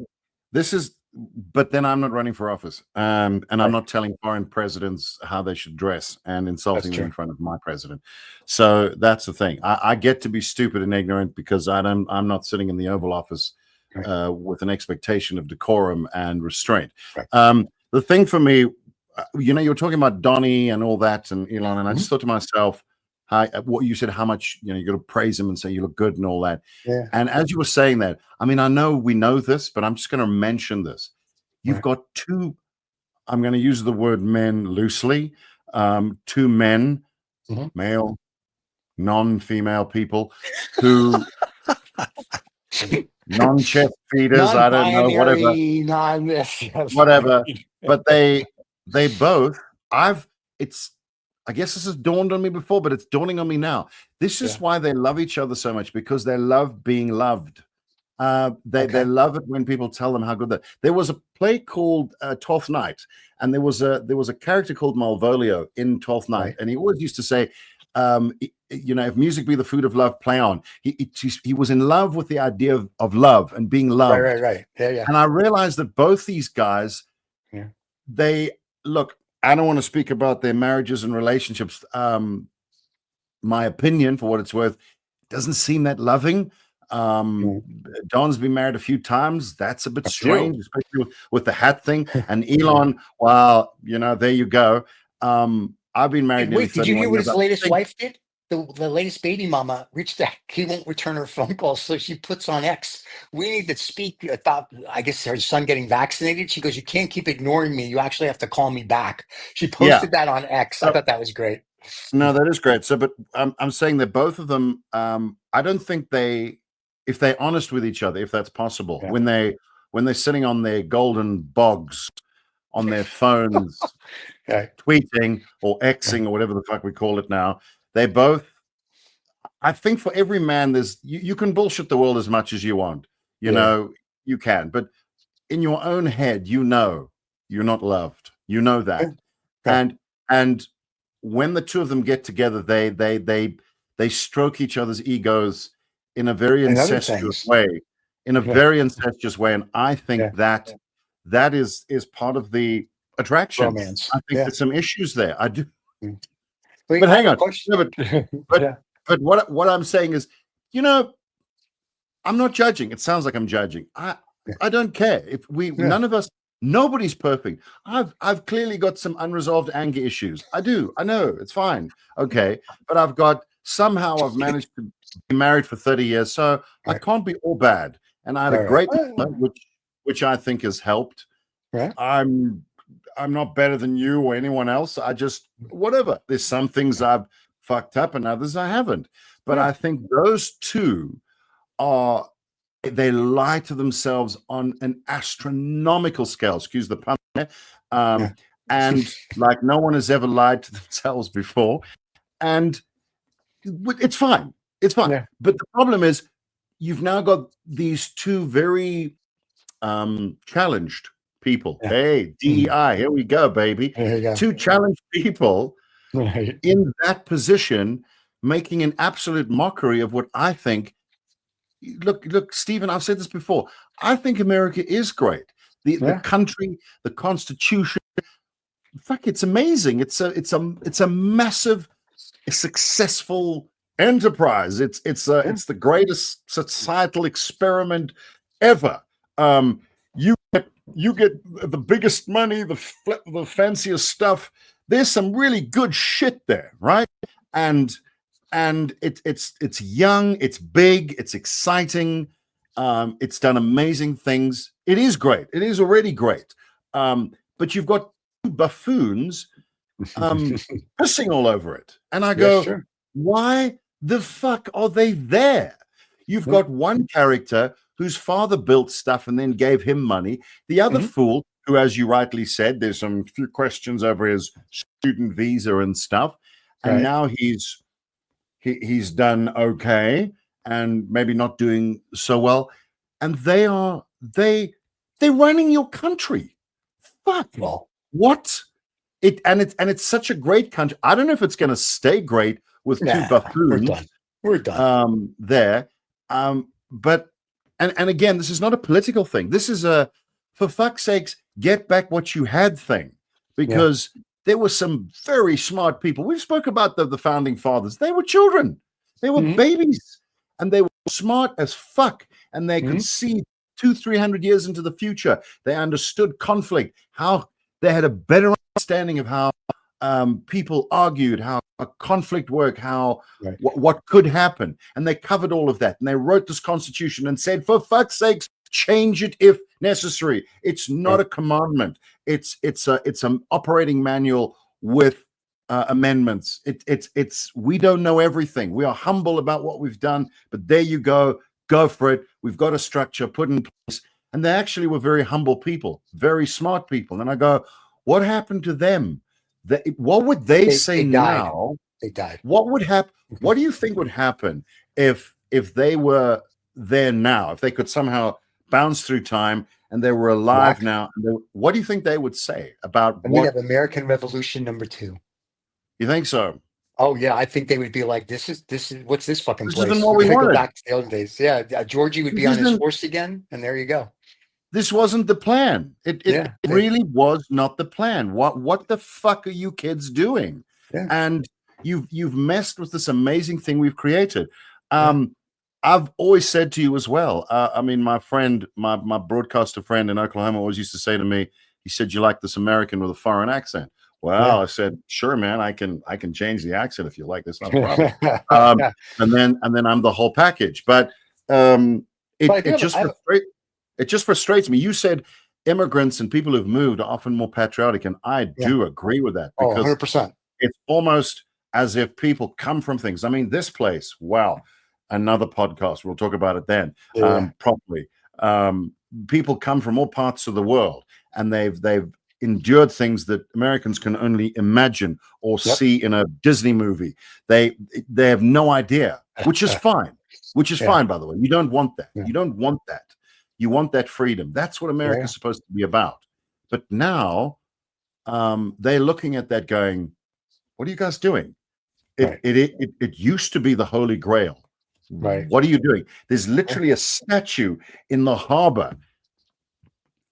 But then I'm not running for office, and I'm not telling foreign presidents how they should dress and insulting them in front of my president. So that's the thing. I get to be stupid and ignorant because I'm not sitting in the Oval Office with an expectation of decorum and restraint. Right. The thing for me, you're talking about Donnie and all that and Elon, and I just thought to myself, what you said, how much you got to praise him and say you look good and all that. Yeah. And as you were saying that, I mean, I know we know this, but I'm just going to mention this. You've got 2. I'm going to use the word men loosely. 2 men, male, non-female people who non-chest feeders. I don't know, whatever. But they both. I guess this has dawned on me before, but it's dawning on me now. This is why they love each other so much, because they love being loved. They love it when people tell them how good that. There was a play called Twelfth Night, and there was a character called Malvolio in Twelfth Night, and he always used to say, if music be the food of love, play on. He was in love with the idea of love and being loved.
Right. Yeah.
And I realized that both these guys, they look. I don't want to speak about their marriages and relationships. My opinion, for what it's worth, doesn't seem that loving. Don's been married a few times. That's a bit strange, especially with the hat thing. And Elon, well, there you go. I've been married.
Wait, did you hear what his latest wife did? The latest baby mama reached out. He won't return her phone calls, so she puts on X. We need to speak about, I guess, her son getting vaccinated. She goes, you can't keep ignoring me. You actually have to call me back. She posted that on X. I thought that was great.
No, that is great. So, but I'm saying that both of them, I don't think if they're honest with each other, if that's possible, when they're sitting on their golden bogs on their phones, tweeting or Xing or whatever the fuck we call it now, they both. I think for every man, you can bullshit the world as much as you want. You know, you can, but in your own head, you know you're not loved. You know that, and when the two of them get together, they stroke each other's egos in a very incestuous way, and I think that is part of the attraction.
Romance.
I think there's some issues there. I do.
Wait,
but hang on. But what I'm saying is, you know, I'm not judging. It sounds like I'm judging. I don't care if none of us. Nobody's perfect. I've clearly got some unresolved anger issues. I do. I know. It's fine. Okay. But I've managed to be married for 30 years, so I can't be all bad. And I had a great which I think has helped.
Right.
I'm not better than you or anyone else. I just whatever. There's some things I've fucked up and others I haven't. But I think those two they lie to themselves on an astronomical scale, excuse the pun, and like no one has ever lied to themselves before. And it's fine. It's fine. Yeah. But the problem is you've now got these two very challenged people. Yeah. Hey, DEI, here we go, baby. Two challenged people in that position making an absolute mockery of what I think. Look, Stephen, I've said this before. I think America is great. The country, the Constitution, fuck, it's amazing. It's a massive, successful enterprise. It's the greatest societal experiment ever. You get the biggest money, the fanciest stuff. There's some really good shit there, right? And it's young, it's big, it's exciting, it's done amazing things. It is great. It is already great. But you've got two buffoons pissing all over it. And I go, why the fuck are they there? You've got one character whose father built stuff and then gave him money. The other fool, who, as you rightly said, there's some few questions over his student visa and stuff. And now he's done okay and maybe not doing so well, and they're running your country. Fuck. Well, what? It's such a great country. I don't know if it's going to stay great with two buffoons.
We're done.
There. But again, this is not a political thing. This is a, for fuck's sakes, get back what you had thing, because. There were some very smart people. We've spoken about the founding fathers. They were children. They were babies. And they were smart as fuck. And they could see 200-300 years into the future. They understood conflict, how they had a better understanding of how people argued, how a conflict worked, how what could happen. And they covered all of that. And they wrote this constitution and said, for fuck's sakes, change it if necessary. It's not a commandment. It's an operating manual with amendments. It's we don't know everything. We are humble about what we've done, but there you go for it. We've got a structure put in place, and they actually were very humble people, very smart people. And I go, what happened to them? What would they say now?
They died.
What would happen? What do you think would happen if they were there now? If they could somehow bounce through time and they were alive now, what do you think they would say about
we'd have American Revolution #2?
You think so?
Oh yeah, I think they would be like, this is what's this fucking
this
place?
Isn't what we wanted.
Go back to the old days. Yeah, Georgie would be on his horse again, and there you go.
This wasn't the plan. It really was not the plan. What the fuck are you kids doing?
Yeah.
And you've messed with this amazing thing we've created. I've always said to you as well. I mean, my friend, my broadcaster friend in Oklahoma always used to say to me, he said, "You like this American with a foreign accent?" Well, I said, "Sure, man. I can change the accent if you like. That's not a problem." And then I'm the whole package. But it just frustrates me. You said immigrants and people who've moved are often more patriotic, and I do agree with that, because
100%.
It's almost as if people come from things. I mean, this place, wow, another podcast. We'll talk about it then properly. People come from all parts of the world, and they've endured things that Americans can only imagine or see in a Disney movie. They have no idea, which is fine. Which is fine, by the way. You don't want that. You don't want that. You want that freedom. That's what America's supposed to be about. But now they're looking at that going, what are you guys doing? It used to be the Holy Grail. What are you doing? There's literally a statue in the harbor,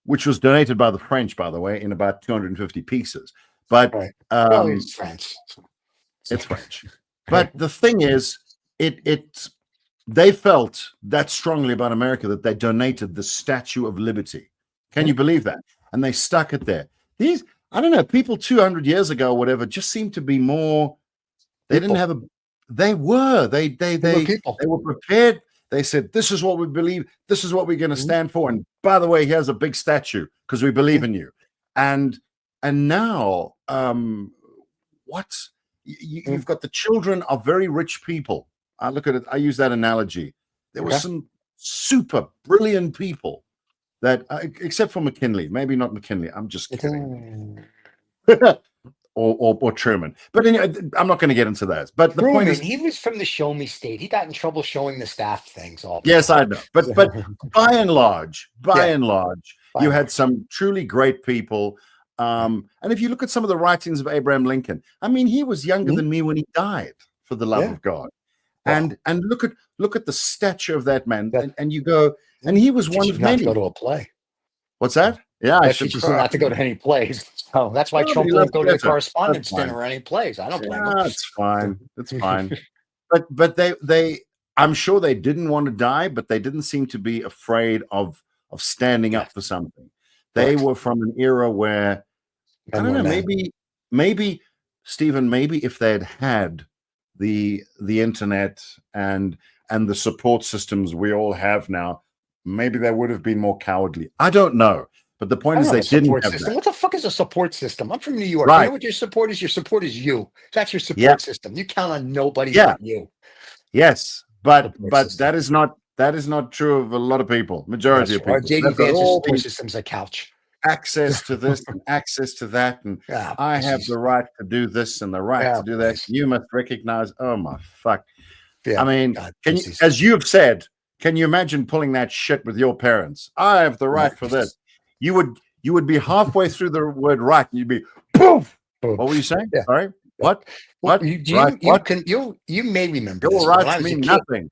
which was donated by the French, by the way, in about 250 pieces. But
it's French.
It's French. But the thing is, they felt that strongly about America that they donated the Statue of Liberty. Can you believe that? And they stuck it there. These, I don't know, people 200 years ago or whatever just seemed to be more. They didn't have a. They were. They were prepared. They said, "This is what we believe. This is what we're going to stand for." And by the way, here's a big statue because we believe in you. And now, you've got the children of very rich people. I look at it. I use that analogy. There were some super brilliant people that, except for McKinley, maybe not McKinley. I'm just kidding. or Truman. But anyway, I'm not going to get into that. But the point is,
he was from the show me state. He got in trouble showing the staff things all the
yes,
time.
I know. But by and large, you had some truly great people. And if you look at some of the writings of Abraham Lincoln, I mean, he was younger than me when he died, for the love of God. Wow. And look at the stature of that man. And you go, and he was one of many.
Go to a play.
What's that? Yeah,
I should not to go to any plays. So that's why Trump won't go to the correspondence dinner or any plays. I don't blame him.
It's fine. It's fine. But they I'm sure they didn't want to die, but they didn't seem to be afraid of standing up for something. They were from an era where I don't know, maybe Stephen, maybe if they had the internet and the support systems we all have now, maybe they would have been more cowardly. I don't know. But the point is they didn't have that.
What the fuck is a support system? I'm from New York. You know what your support is? Your support is you. That's your support system. You count on nobody but you.
Yes. But that is not true of a lot of people. Majority of people.
JD Vance's support system's a couch.
Access to this and access to that, and I have the right to do this and the right to do that. You must recognize. Oh my fuck! I mean, as you've said, can you imagine pulling that shit with your parents? I have the right for this. You would be halfway through the word right, and you'd be poof. What were you saying? Sorry, what?
You may remember.
Your rights mean nothing.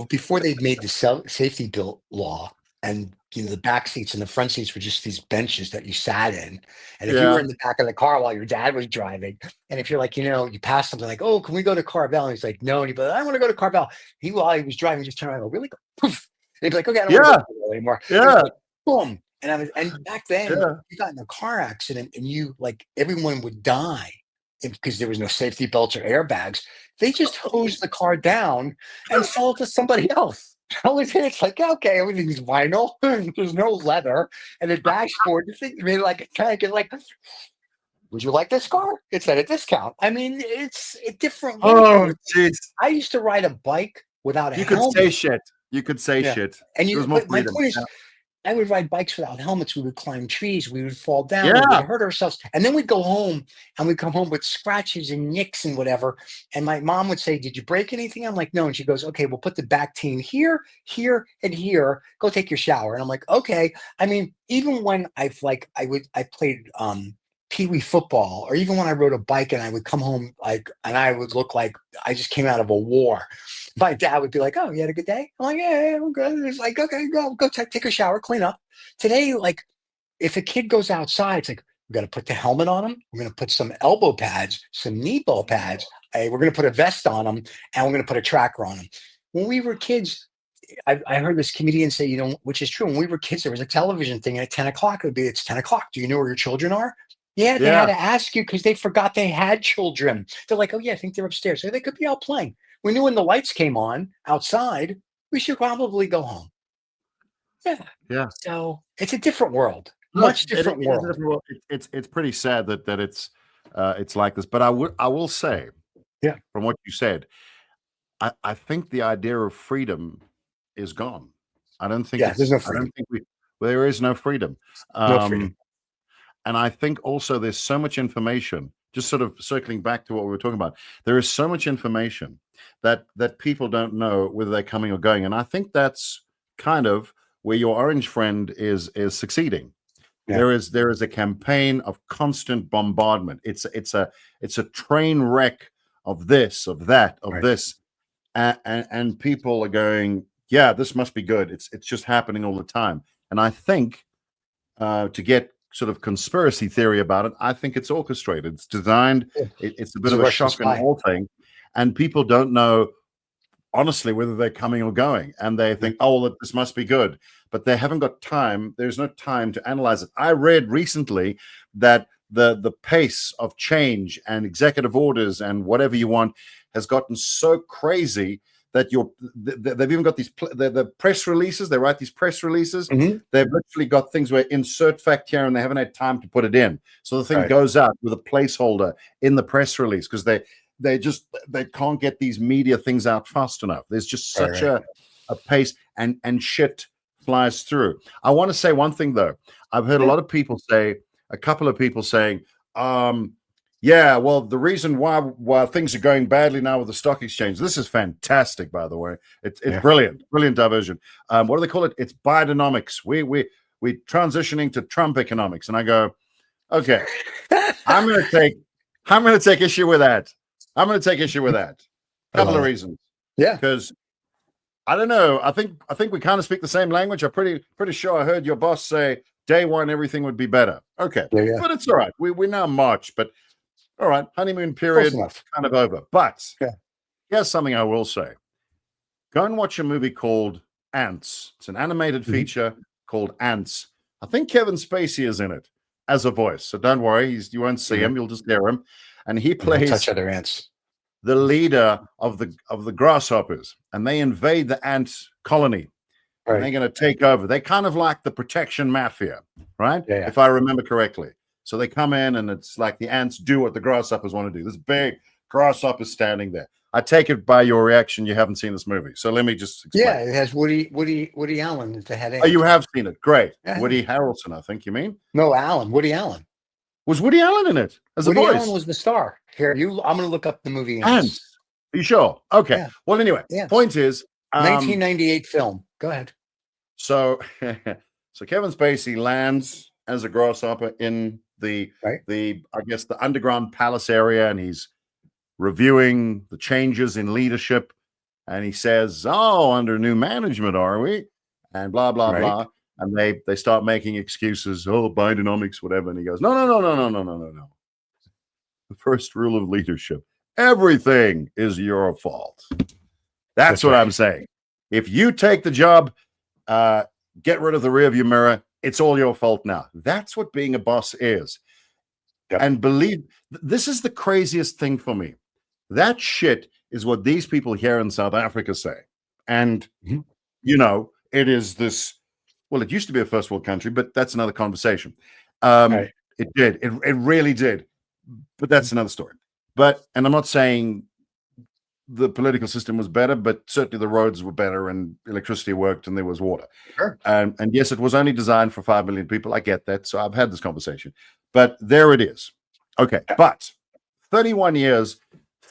Before they made the safety belt law, and the back seats and the front seats were just these benches that you sat in. And if you were in the back of the car while your dad was driving, and if you're like, you passed something like, "Oh, can we go to Carvel?" And he's like, "No," and he'd be like, "I want to go to Carvel." While he was driving, just turn around and go, "Really?" Poof. And he'd be like, "Okay, I don't want to go anymore." Like, boom. And back then, you got in a car accident, and everyone would die because there was no safety belts or airbags. They just hosed the car down and sold it to somebody else. It's like, okay, everything's vinyl. There's no leather, and the dashboard. The thing made would you like this car? It's at a discount. I mean, it's a different.
Oh, jeez.
I used to ride a bike without a helmet.
You could say shit. You could say shit.
And my point is, I would ride bikes without helmets. We would climb trees. We would fall down. We would hurt ourselves. And then we'd go home, and we'd come home with scratches and nicks and whatever. And my mom would say, "Did you break anything?" I'm like, "No." And she goes, "Okay, we'll put the back team here, here, and here. Go take your shower." And I'm like, "Okay." I mean, even when I played Pee-wee football, or even when I rode a bike and I would come home and I would look like I just came out of a war. My dad would be like, "Oh, you had a good day?" I'm like, "Yeah, I'm good." It's like, "Okay, go take a shower, clean up." Today, if a kid goes outside, it's like, we got to put the helmet on him. We're going to put some elbow pads, some knee ball pads. We're going to put a vest on him, and we're going to put a tracker on him. When we were kids, I heard this comedian say, which is true. When we were kids, there was a television thing at 10 o'clock. It would be, "It's 10 o'clock. Do you know where your children are?" Yeah, they had to ask you because they forgot they had children. They're like, "Oh, yeah, I think they're upstairs." So they could be out playing. We knew when the lights came on outside, we should probably go home. Yeah. So it's a different world, much different world.
It's pretty sad that it's like this. But I will say, from what you said, I think the idea of freedom is gone. I don't think
there's no
I
freedom.
don't think there is no freedom.
No freedom.
And I think also there's so much information, just sort of circling back to what we were talking about. There is so much information that people don't know whether they're coming or going. And I think that's kind of where your orange friend is succeeding.
Yeah.
There is a campaign of constant bombardment. It's a train wreck of this, of that, of this. And people are going, yeah, this must be good. It's just happening all the time. And I think to get sort of conspiracy theory about it, I think it's orchestrated. It's designed. It's a bit of a shock and awe thing, and people don't know honestly whether they're coming or going, and they think, oh, well, this must be good, but they haven't got time. There's no time to analyze it. I read recently that the pace of change and executive orders and whatever you want has gotten so crazy that they've even got these the press releases. They write these press releases.
Mm-hmm.
They've literally got things where insert fact here, and they haven't had time to put it in. So the thing goes out with a placeholder in the press release because they can't get these media things out fast enough. There's just such a pace, and shit flies through. I want to say one thing though. I've heard a couple of people saying, yeah, well, the reason why things are going badly now with the stock exchange. This is fantastic, by the way. It's brilliant diversion. What do they call it? It's Bidenomics. We're transitioning to Trump economics, and I go, okay, I'm going to take issue with that. I'm going to take issue with that. Couple of reasons.
Yeah,
because I don't know. I think we kind of speak the same language. I'm pretty sure I heard your boss say day one everything would be better. Okay, but it's all right. We're now March, but. All right, honeymoon period kind of over. But here's something I will say. Go and watch a movie called Ants. It's an animated feature called Ants. I think Kevin Spacey is in it as a voice. So don't worry, you won't see him. You'll just hear him. And he plays
touch other ants.
The leader of the grasshoppers. And they invade the ant colony. And they're going to take over. They're kind of like the protection mafia, right? If I remember correctly. So they come in, and it's like the ants do what the grasshoppers want to do. This big grasshopper standing there. I take it by your reaction, you haven't seen this movie. So let me just explain.
Yeah, it has Woody Allen as the head.
Oh, you have seen it. Great. Yeah. Woody Harrelson, I think you mean?
No, Woody Allen.
Was Woody Allen in it as a voice?
Woody Allen was the star. Here, I'm going to look up the movie.
Ants. Are you sure? Okay. Yeah. Well, anyway, point is
1998 film. Go ahead.
So Kevin Spacey lands as a grasshopper in the I guess the underground palace area, and he's reviewing the changes in leadership, and he says, oh, under new management are we, and blah blah blah, and they start making excuses, oh, Bidenomics, whatever, and he goes, no, the first rule of leadership, everything is your fault. That's what I'm saying. If you take the job, get rid of the rearview mirror, it's all your fault now. That's what being a boss is. And believe, this is the craziest thing for me. That shit is what these people here in South Africa say. And, you know, it is this, well, it used to be a first world country, but that's another conversation. It did. It really did. But that's another story. And I'm not saying the political system was better, but certainly the roads were better and electricity worked and there was water.
Sure.
And yes, it was only designed for 5 million people. I get that. So I've had this conversation. But there it is. Okay. But 31 years.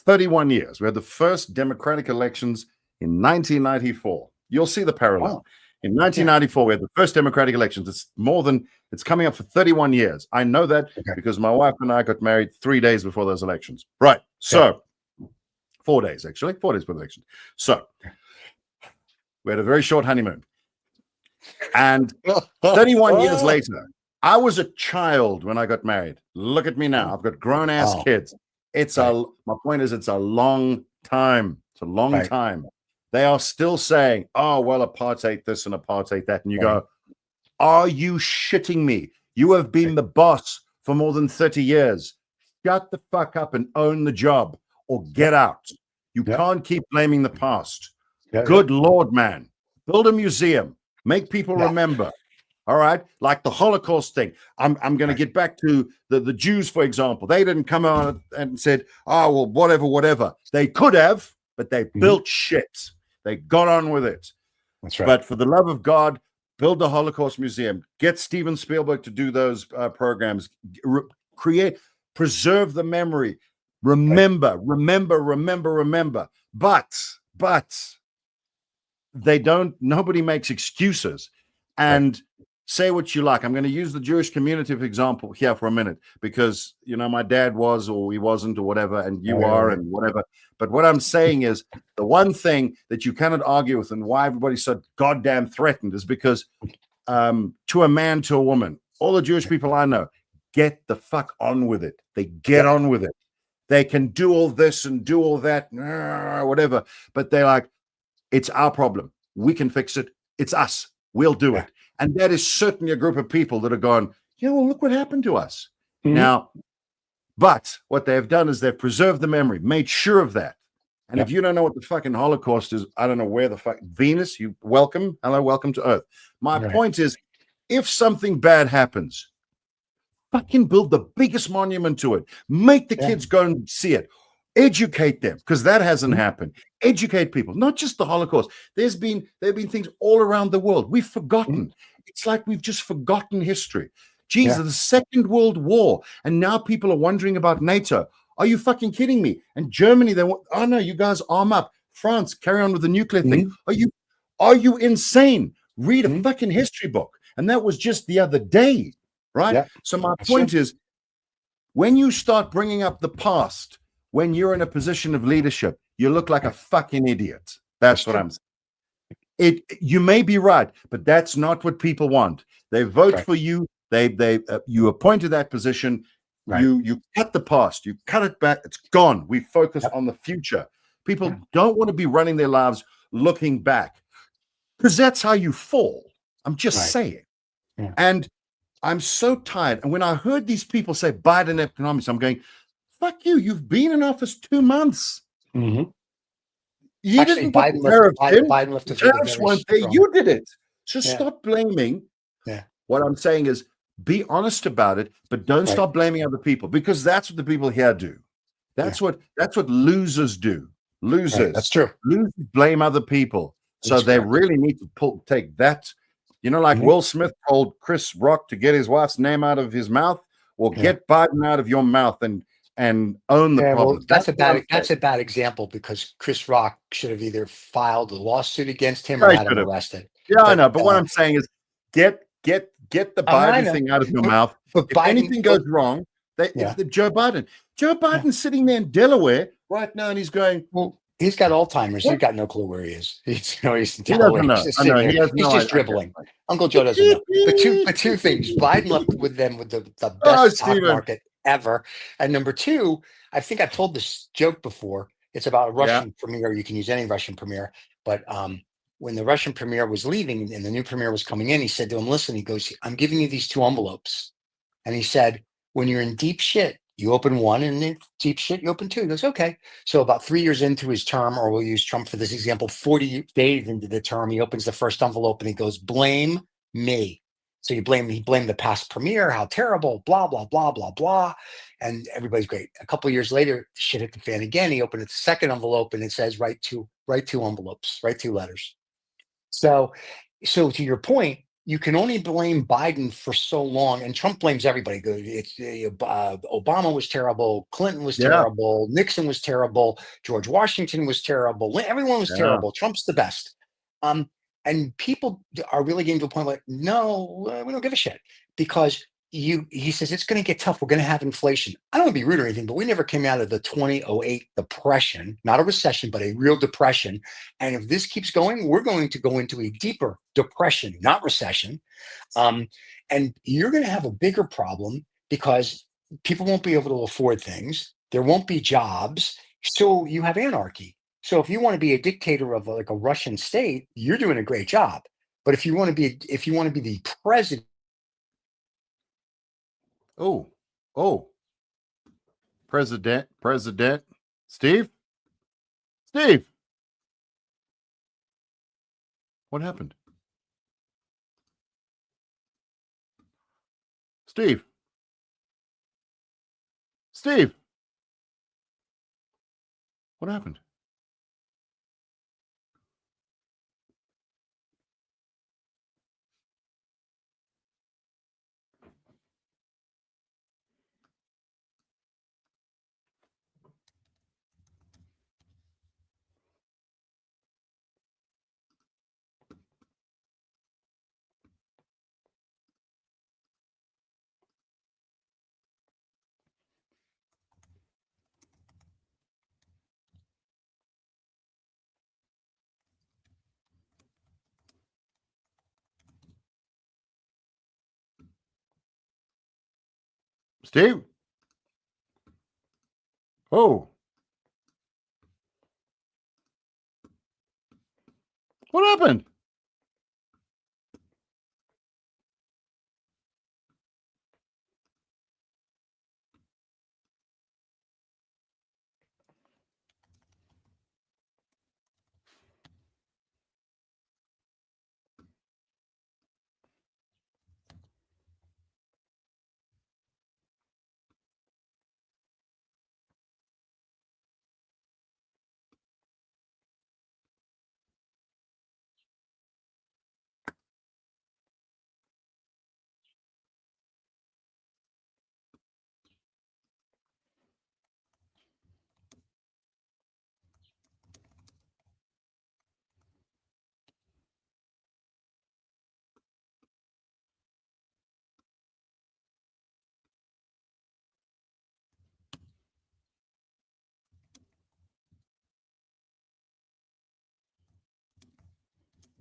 We had the first democratic elections in 1994. You'll see the parallel. Wow. In 1994, we had the first democratic elections. It's coming up for 31 years. I know that because my wife and I got married 3 days before those elections. Right. So 4 days, actually. 4 days before the election. So we had a very short honeymoon. And 31 years later, I was a child when I got married. Look at me now. I've got grown-ass kids. My point is, it's a long time. It's a long time. They are still saying, oh, well, apartheid this and apartheid that. And you go, are you shitting me? You have been the boss for more than 30 years. Shut the fuck up and own the job or get out. You can't keep blaming the past. Good Lord, man. Build a museum. Make people remember. All right, like the Holocaust thing. I'm going to get back to the Jews, for example. They didn't come out and said, "Oh well, whatever." They could have, but they built shit. They got on with it.
That's right.
But for the love of God, build the Holocaust Museum. Get Steven Spielberg to do those programs. Preserve the memory. Remember. But they don't. Nobody makes excuses. And say what you like. I'm going to use the Jewish community for example here for a minute because, my dad was or he wasn't or whatever, and you are and whatever. But what I'm saying is the one thing that you cannot argue with and why everybody's so goddamn threatened is because to a man, to a woman, all the Jewish people I know get the fuck on with it. They get on with it. They can do all this and do all that, whatever. But they're like, it's our problem. We can fix it. It's us. We'll do it. And that is certainly a group of people that are going, well, look what happened to us. Now, but what they've done is they've preserved the memory, made sure of that. And if you don't know what the fucking Holocaust is, I don't know where the fuck, Venus, you welcome. Hello, welcome to Earth. My point is, if something bad happens, fucking build the biggest monument to it. Make the kids go and see it. Educate them, because that hasn't happened. Educate people, not just the Holocaust. There have been things all around the world. We've forgotten. It's like we've just forgotten history. Jesus, the Second World War, and now people are wondering about NATO. Are you fucking kidding me? And Germany, they want, oh no, you guys arm up. France, carry on with the nuclear thing. Are you insane? Read a fucking history book. And that was just the other day, right? So my point is, when you start bringing up the past, when you're in a position of leadership, you look like a fucking idiot. That's what I'm saying. You may be right, but that's not what people want. They vote for you. You appointed that position. You cut the past. You cut it back. It's gone. We focus on the future. People don't want to be running their lives looking back, because that's how you fall. I'm just saying. And I'm so tired. And when I heard these people say Biden economics, I'm going, fuck you. You've been in office 2 months. You
Actually,
didn't put the tariffs in.
Biden left
The tariffs weren't there. You did it. So stop blaming. What I'm saying is be honest about it, but don't stop blaming other people, because that's what the people here do. That's what losers do. Losers.
That's true.
Losers blame other people. So they really need to take that. Like Will Smith told Chris Rock to get his wife's name out of his mouth. Well, get Biden out of your mouth and own the problem.
Well, that's a bad example, because Chris Rock should have either filed a lawsuit against him or had him arrested.
Yeah, I know. But what I'm saying is get the Biden thing out of your mouth. But if anything goes wrong, Joe Biden's sitting there in Delaware right now, and he's going,
well, he's got Alzheimer's. He's got no clue where he is. He's in Delaware. He's just dribbling. Uncle Joe doesn't know. But two things. Biden left with the best stock market ever. And number two, I think I've told this joke before. It's about a Russian premier. You can use any Russian premier. But when the Russian premier was leaving and the new premier was coming in, he said to him, listen, he goes, I'm giving you these 2 envelopes. And he said, when you're in deep shit, you open one, and in deep shit, you open 2. He goes, okay. So about 3 years into his term, or we'll use Trump for this example, 40 days into the term, he opens the first envelope and he goes, blame me. So he blamed the past premier, how terrible, blah, blah, blah, blah, blah. And everybody's great. A couple of years later, shit hit the fan again. He opened the second envelope and it says, write two envelopes, write 2 letters. So to your point, you can only blame Biden for so long, and Trump blames everybody. Obama was terrible, Clinton was terrible, Nixon was terrible, George Washington was terrible, everyone was terrible. Trump's the best. And people are really getting to a point like, no, we don't give a shit, because he says it's going to get tough. We're going to have inflation. I don't want to be rude or anything, but we never came out of the 2008 depression, not a recession, but a real depression. And if this keeps going, we're going to go into a deeper depression, not recession. And you're going to have a bigger problem, because people won't be able to afford things. There won't be jobs. So you have anarchy. So if you want to be a dictator of like a Russian state, you're doing a great job. But if you want to be the president.
President, Steve, what happened? Steve. Steve. What happened? Steve? Oh. What happened?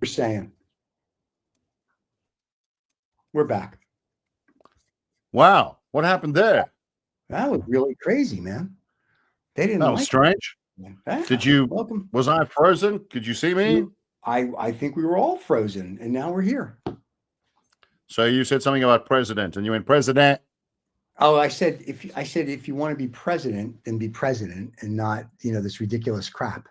We're saying. We're back.
Wow. What happened there?
That was really crazy, man. They didn't
That was
like
strange.
it.
Did you?
Welcome.
Was I frozen? Could you see me?
I think we were all frozen, and now we're here.
So you said something about president, and you went president.
Oh, I said if you want to be president, then be president, and not this ridiculous crap.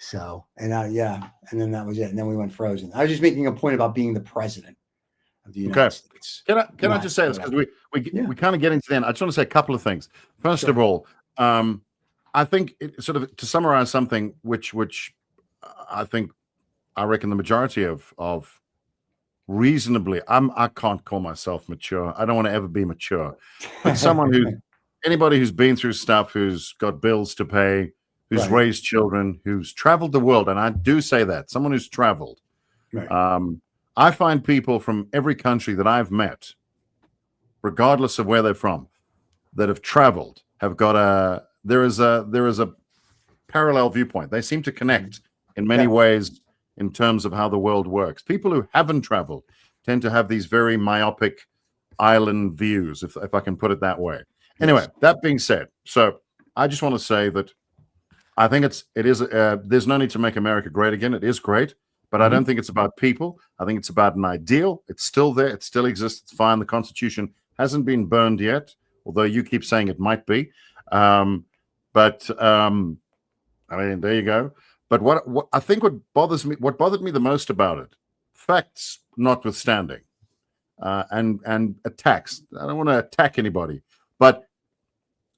So and then that was it, and then we went frozen. I was just making a point about being the president of the United States.
Can I just say this, because we kind of get into the end. I just want to say a couple of things. First of all, I think sort of to summarize something which I reckon the majority of reasonably, I can't call myself mature. I don't want to ever be mature, but anybody who's been through stuff, who's got bills to pay, who's raised children, who's traveled the world, and I do say that, someone who's traveled. Right. I find people from every country that I've met, regardless of where they're from, that have traveled, have got there is a parallel viewpoint. They seem to connect in many ways in terms of how the world works. People who haven't traveled tend to have these very myopic island views, if I can put it that way. Anyway, that being said, so I just want to say that I think it is there's no need to make America great again. It is great, but I don't think it's about people. I think it's about an ideal. It's still there. It still exists. It's fine. The Constitution hasn't been burned yet, although you keep saying it might be. I mean, there you go. But what I think what bothered me the most about it, facts notwithstanding, and attacks. I don't want to attack anybody, but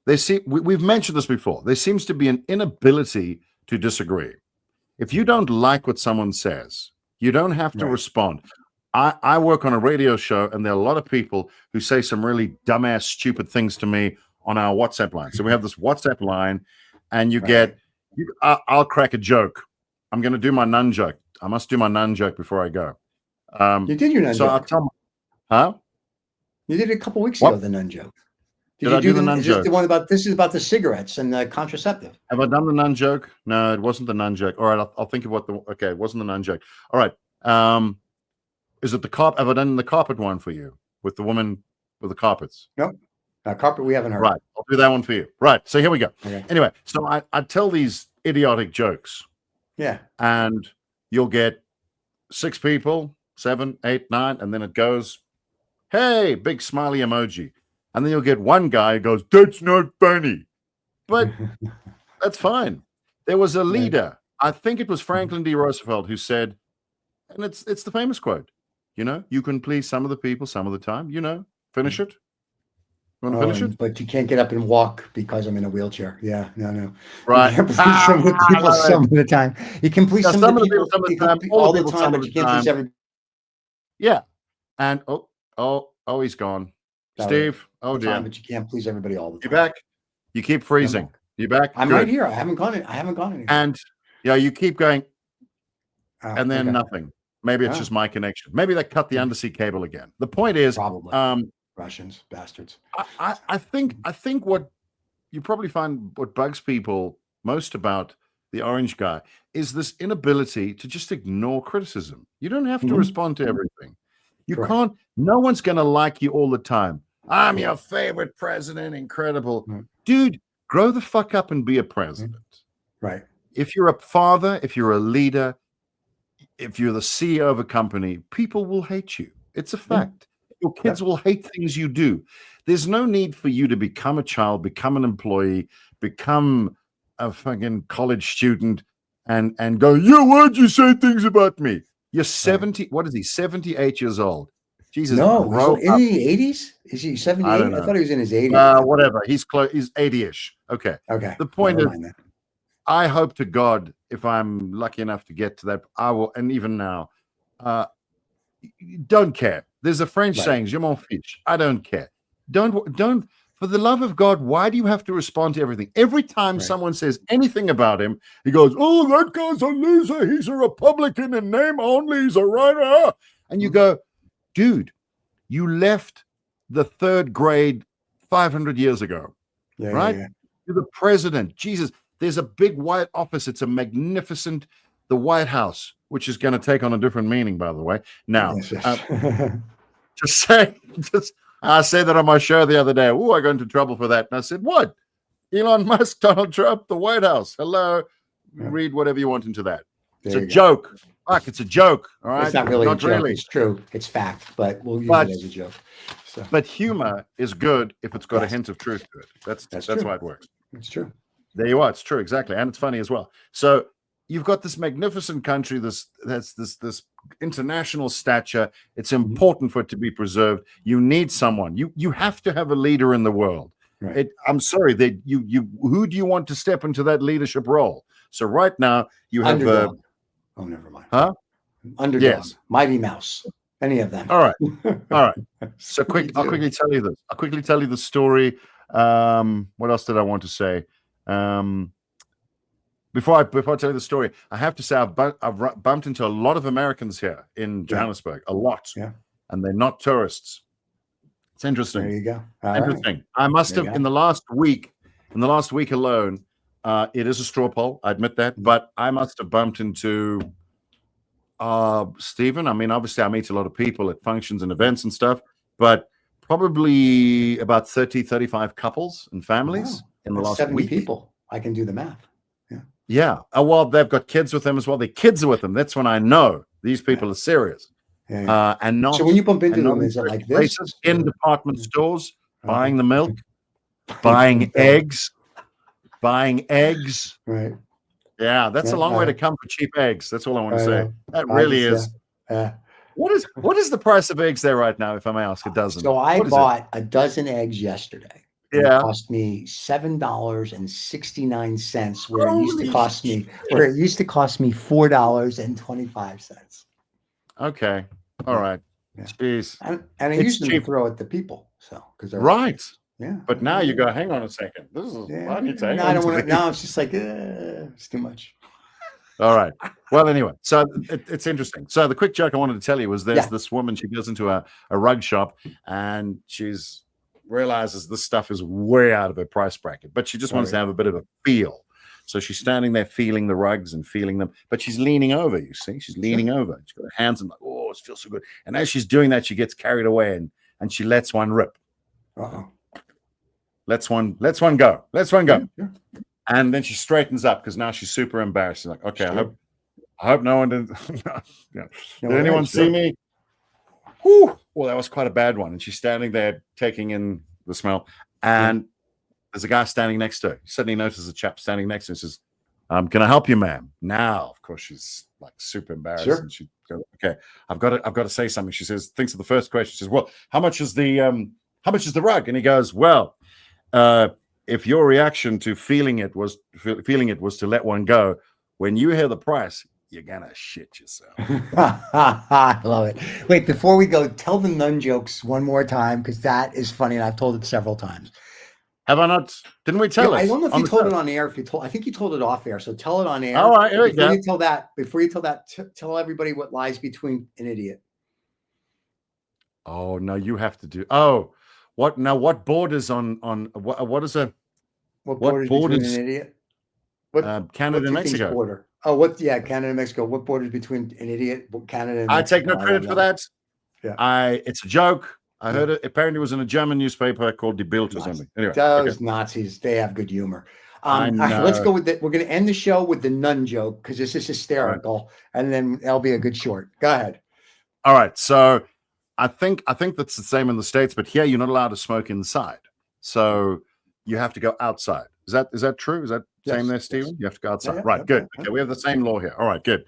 we've mentioned this before. There seems to be an inability to disagree. If you don't like what someone says, you don't have to respond. I work on a radio show, and there are a lot of people who say some really dumbass, stupid things to me on our WhatsApp line. So we have this WhatsApp line, and you get, I'll crack a joke. I'm going to do my nun joke. I must do my nun joke before I go.
You did your nun joke.
I'll tell huh?
You did it a couple weeks ago, the nun joke.
Did I do the nun joke?
The one this is about the cigarettes and the contraceptive.
Have I done the nun joke? No, it wasn't the nun joke. All right, I'll think of okay, it wasn't the nun joke. All right. Is it the carpet? Have I done the carpet one for you with the woman with the carpets?
Nope. Carpet we haven't heard.
Right. I'll do that one for you. Right. So here we go.
Okay.
Anyway, so I tell these idiotic jokes.
Yeah.
And you'll get 6 people, 7, 8, 9, and then it goes, hey, big smiley emoji. And then you'll get one guy who goes, that's not funny. But that's fine. There was a leader, I think it was Franklin D. Roosevelt, who said, and it's the famous quote, you can please some of the people some of the time, finish it. You want to finish it?
But you can't get up and walk because I'm in a wheelchair. Yeah, no.
Right.
You can't please some of the people some of the time. You can please some of the people
some of the time,
all the time, but you can't please everybody.
Yeah. And he's gone. Steve, dear.
But you can't please everybody all the time.
You back? You keep freezing. You back?
I'm right here. I haven't gone anywhere.
And you keep going, and then nothing. Maybe it's just my connection. Maybe they cut the undersea cable again. The point is,
probably Russians, bastards.
I think what you probably find what bugs people most about the orange guy is this inability to just ignore criticism. You don't have to respond to everything. You can't. No one's going to like you all the time. I'm your favorite president. Incredible. Dude, grow the fuck up and be a president.
Right.
If you're a father, if you're a leader, if you're the CEO of a company, people will hate you. It's a fact. Your kids will hate things you do. There's no need for you to become a child, become an employee, become a fucking college student and go, why'd you say things about me? You're 70. What is he? 78 years old. Jesus.
No, in the 80s? Is he 78? I thought he was in his 80s.
Whatever. He's close. He's 80-ish. Okay. The point is, I hope to God, if I'm lucky enough to get to that, I will. And even now, don't care. There's a French saying, "Je m'en fiche." I don't care. Don't. For the love of God, why do you have to respond to everything? Every time someone says anything about him, he goes, "Oh, that guy's a loser. He's a Republican in name only. He's a writer." And you go, dude, you left the third grade 500 years ago, right? Yeah. You're the president. Jesus, there's a big white office. It's a magnificent, the White House, which is going to take on a different meaning, by the way. Now, I said that on my show the other day. Oh, I got into trouble for that. And I said, what? Elon Musk, Donald Trump, the White House. Hello. Read whatever you want into that. It's a joke. Fuck, it's a joke. All right.
It's not really a joke. Really. It's true. It's fact, but we'll use it as a joke. So.
But humor is good if it's got a hint of truth to it. That's why it works.
It's true.
There you are. It's true. Exactly. And it's funny as well. So you've got this magnificent country, this international stature. It's important for it to be preserved. You need someone. You have to have a leader in the world. Right. I'm sorry that who do you want to step into that leadership role? So right now you have
oh, never mind.
Huh?
Underdog. Yes. Mighty Mouse. Any of them.
All right. So I'll quickly tell you this. I'll quickly tell you the story. What else did I want to say? Before I tell you the story, I have to say I've bumped into a lot of Americans here in Johannesburg, a lot, and they're not tourists. It's interesting.
There you go.
Interesting. Right. I must have in the last week alone. It is a straw poll, I admit that, but I must have bumped into Stephen. I mean, obviously, I meet a lot of people at functions and events and stuff, but probably about 30, 35 couples and families in the last
70
week.
People. I can do the math.
Yeah. Well, they've got kids with them as well. Their kids are with them. That's when I know these people are serious. And not.
So when you bump into them, is it like this?
In department stores, buying the milk, buying eggs. Buying eggs.
Right.
Yeah, that's a long way to come for cheap eggs. That's all I want to say. That really is. What is the price of eggs there right now, if I may ask? A dozen.
So I bought a dozen eggs yesterday.
Yeah.
It cost me $7.69, where it used to cost me $4.25.
Okay. All right. Yeah. Jeez.
And I used to throw at the people. So because they're
right.
Yeah.
But now you go, hang on a second. This is I need to hang on.
I don't want to. Now it's just like it's too much.
All right. Well, anyway, so it's interesting. So the quick joke I wanted to tell you was there's this woman. She goes into a rug shop and she's realizes this stuff is way out of her price bracket, but she just wants to have a bit of a feel. So she's standing there feeling the rugs and feeling them, but she's leaning over. You see, she's leaning over. She's got her hands and like, oh, it feels so good. And as she's doing that, she gets carried away and she lets one rip. Let's one go. Yeah. And then she straightens up because now she's super embarrassed. She's like, okay, I hope no one did. Did anyone see me? Whew. Well, that was quite a bad one. And she's standing there taking in the smell. And there's a guy standing next to her. He suddenly notices a chap standing next to her and says, can I help you, ma'am? Now, of course, she's like super embarrassed.
Sure.
And she goes, okay, I've got to say something. She says, thinks of the first question. She says, well, how much is the how much is the rug? And he goes, well, if your reaction to feeling it was to let one go, when you hear the price, you're gonna shit yourself.
I love it. Wait, before we go, tell the nun jokes one more time, because that is funny, and I've told it several times.
Have I not? Didn't we tell it?
I don't know if you told it on air. I think you told it off air. So tell it on air.
All right, here we go.
Before you tell that, tell everybody what lies between an idiot.
Oh no, you have to do. Oh, what now? What borders on what is a
what borders between an idiot? What
Canada and Mexico
border? Oh, what? Yeah, Canada and Mexico. What borders between an idiot, Canada and Mexico?
I take no credit for that.
Yeah,
it's a joke. I heard it. Apparently, it was in a German newspaper called Die Bild or something. Anyway,
those Nazis, they have good humor. All right, let's go with it. We're going to end the show with the nun joke, because this is hysterical, and then that'll be a good short. Go ahead.
All right. So I think that's the same in the States, but here you're not allowed to smoke inside. So you have to go outside. Is that true? Is that same there, Stephen? Yes. You have to go outside. Right. Good. Okay. We have the same law here. All right. Good.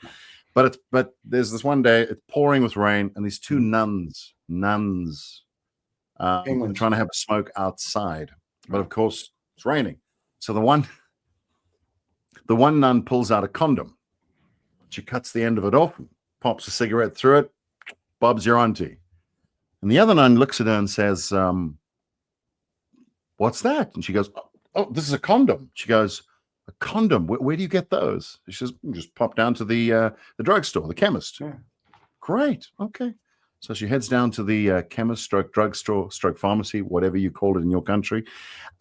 But there's this one day, it's pouring with rain, and these two nuns trying to have a smoke outside, but of course it's raining. So the one nun pulls out a condom. She cuts the end of it off, pops a cigarette through it. Bob's your auntie. And the other nun looks at her and says, what's that? And she goes, oh, this is a condom. She goes, a condom? Where do you get those? She says, just pop down to the drugstore, the chemist. Yeah. Great. Okay. So she heads down to the chemist stroke drugstore stroke pharmacy, whatever you call it in your country,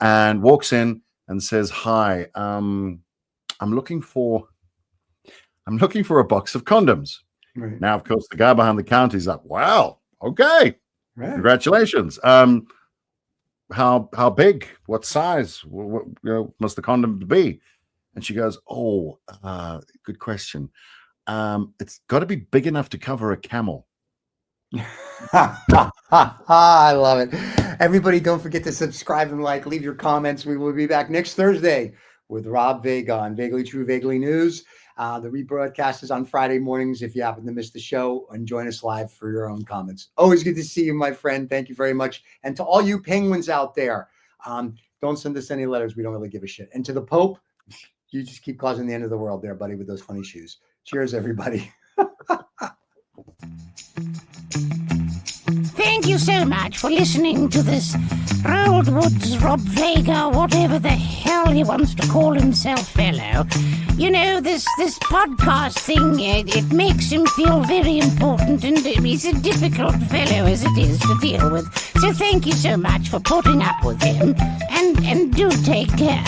and walks in and says, hi, I'm looking for a box of condoms. Right. Now, of course, the guy behind the counter is like, wow, okay. Right. Congratulations. How big? What size? What must the condom be? And she goes, oh, good question. It's got to be big enough to cover a camel.
I love it. Everybody, don't forget to subscribe and leave your comments. We will be back next Thursday with Rob Vega on Vaguely True, Vaguely News. The rebroadcast is on Friday mornings. If you happen to miss the show, and join us live for your own comments. Always good to see you, my friend. Thank you very much. And to all you penguins out there, don't send us any letters. We don't really give a shit. And to the Pope, you just keep causing the end of the world there, buddy, with those funny shoes. Cheers, everybody.
Thank you so much for listening to this Rolled Woods Rob Vega, whatever the hell he wants to call himself, fellow. You know, this podcast thing, it makes him feel very important, and he's a difficult fellow as it is to deal with. So thank you so much for putting up with him, and do take care.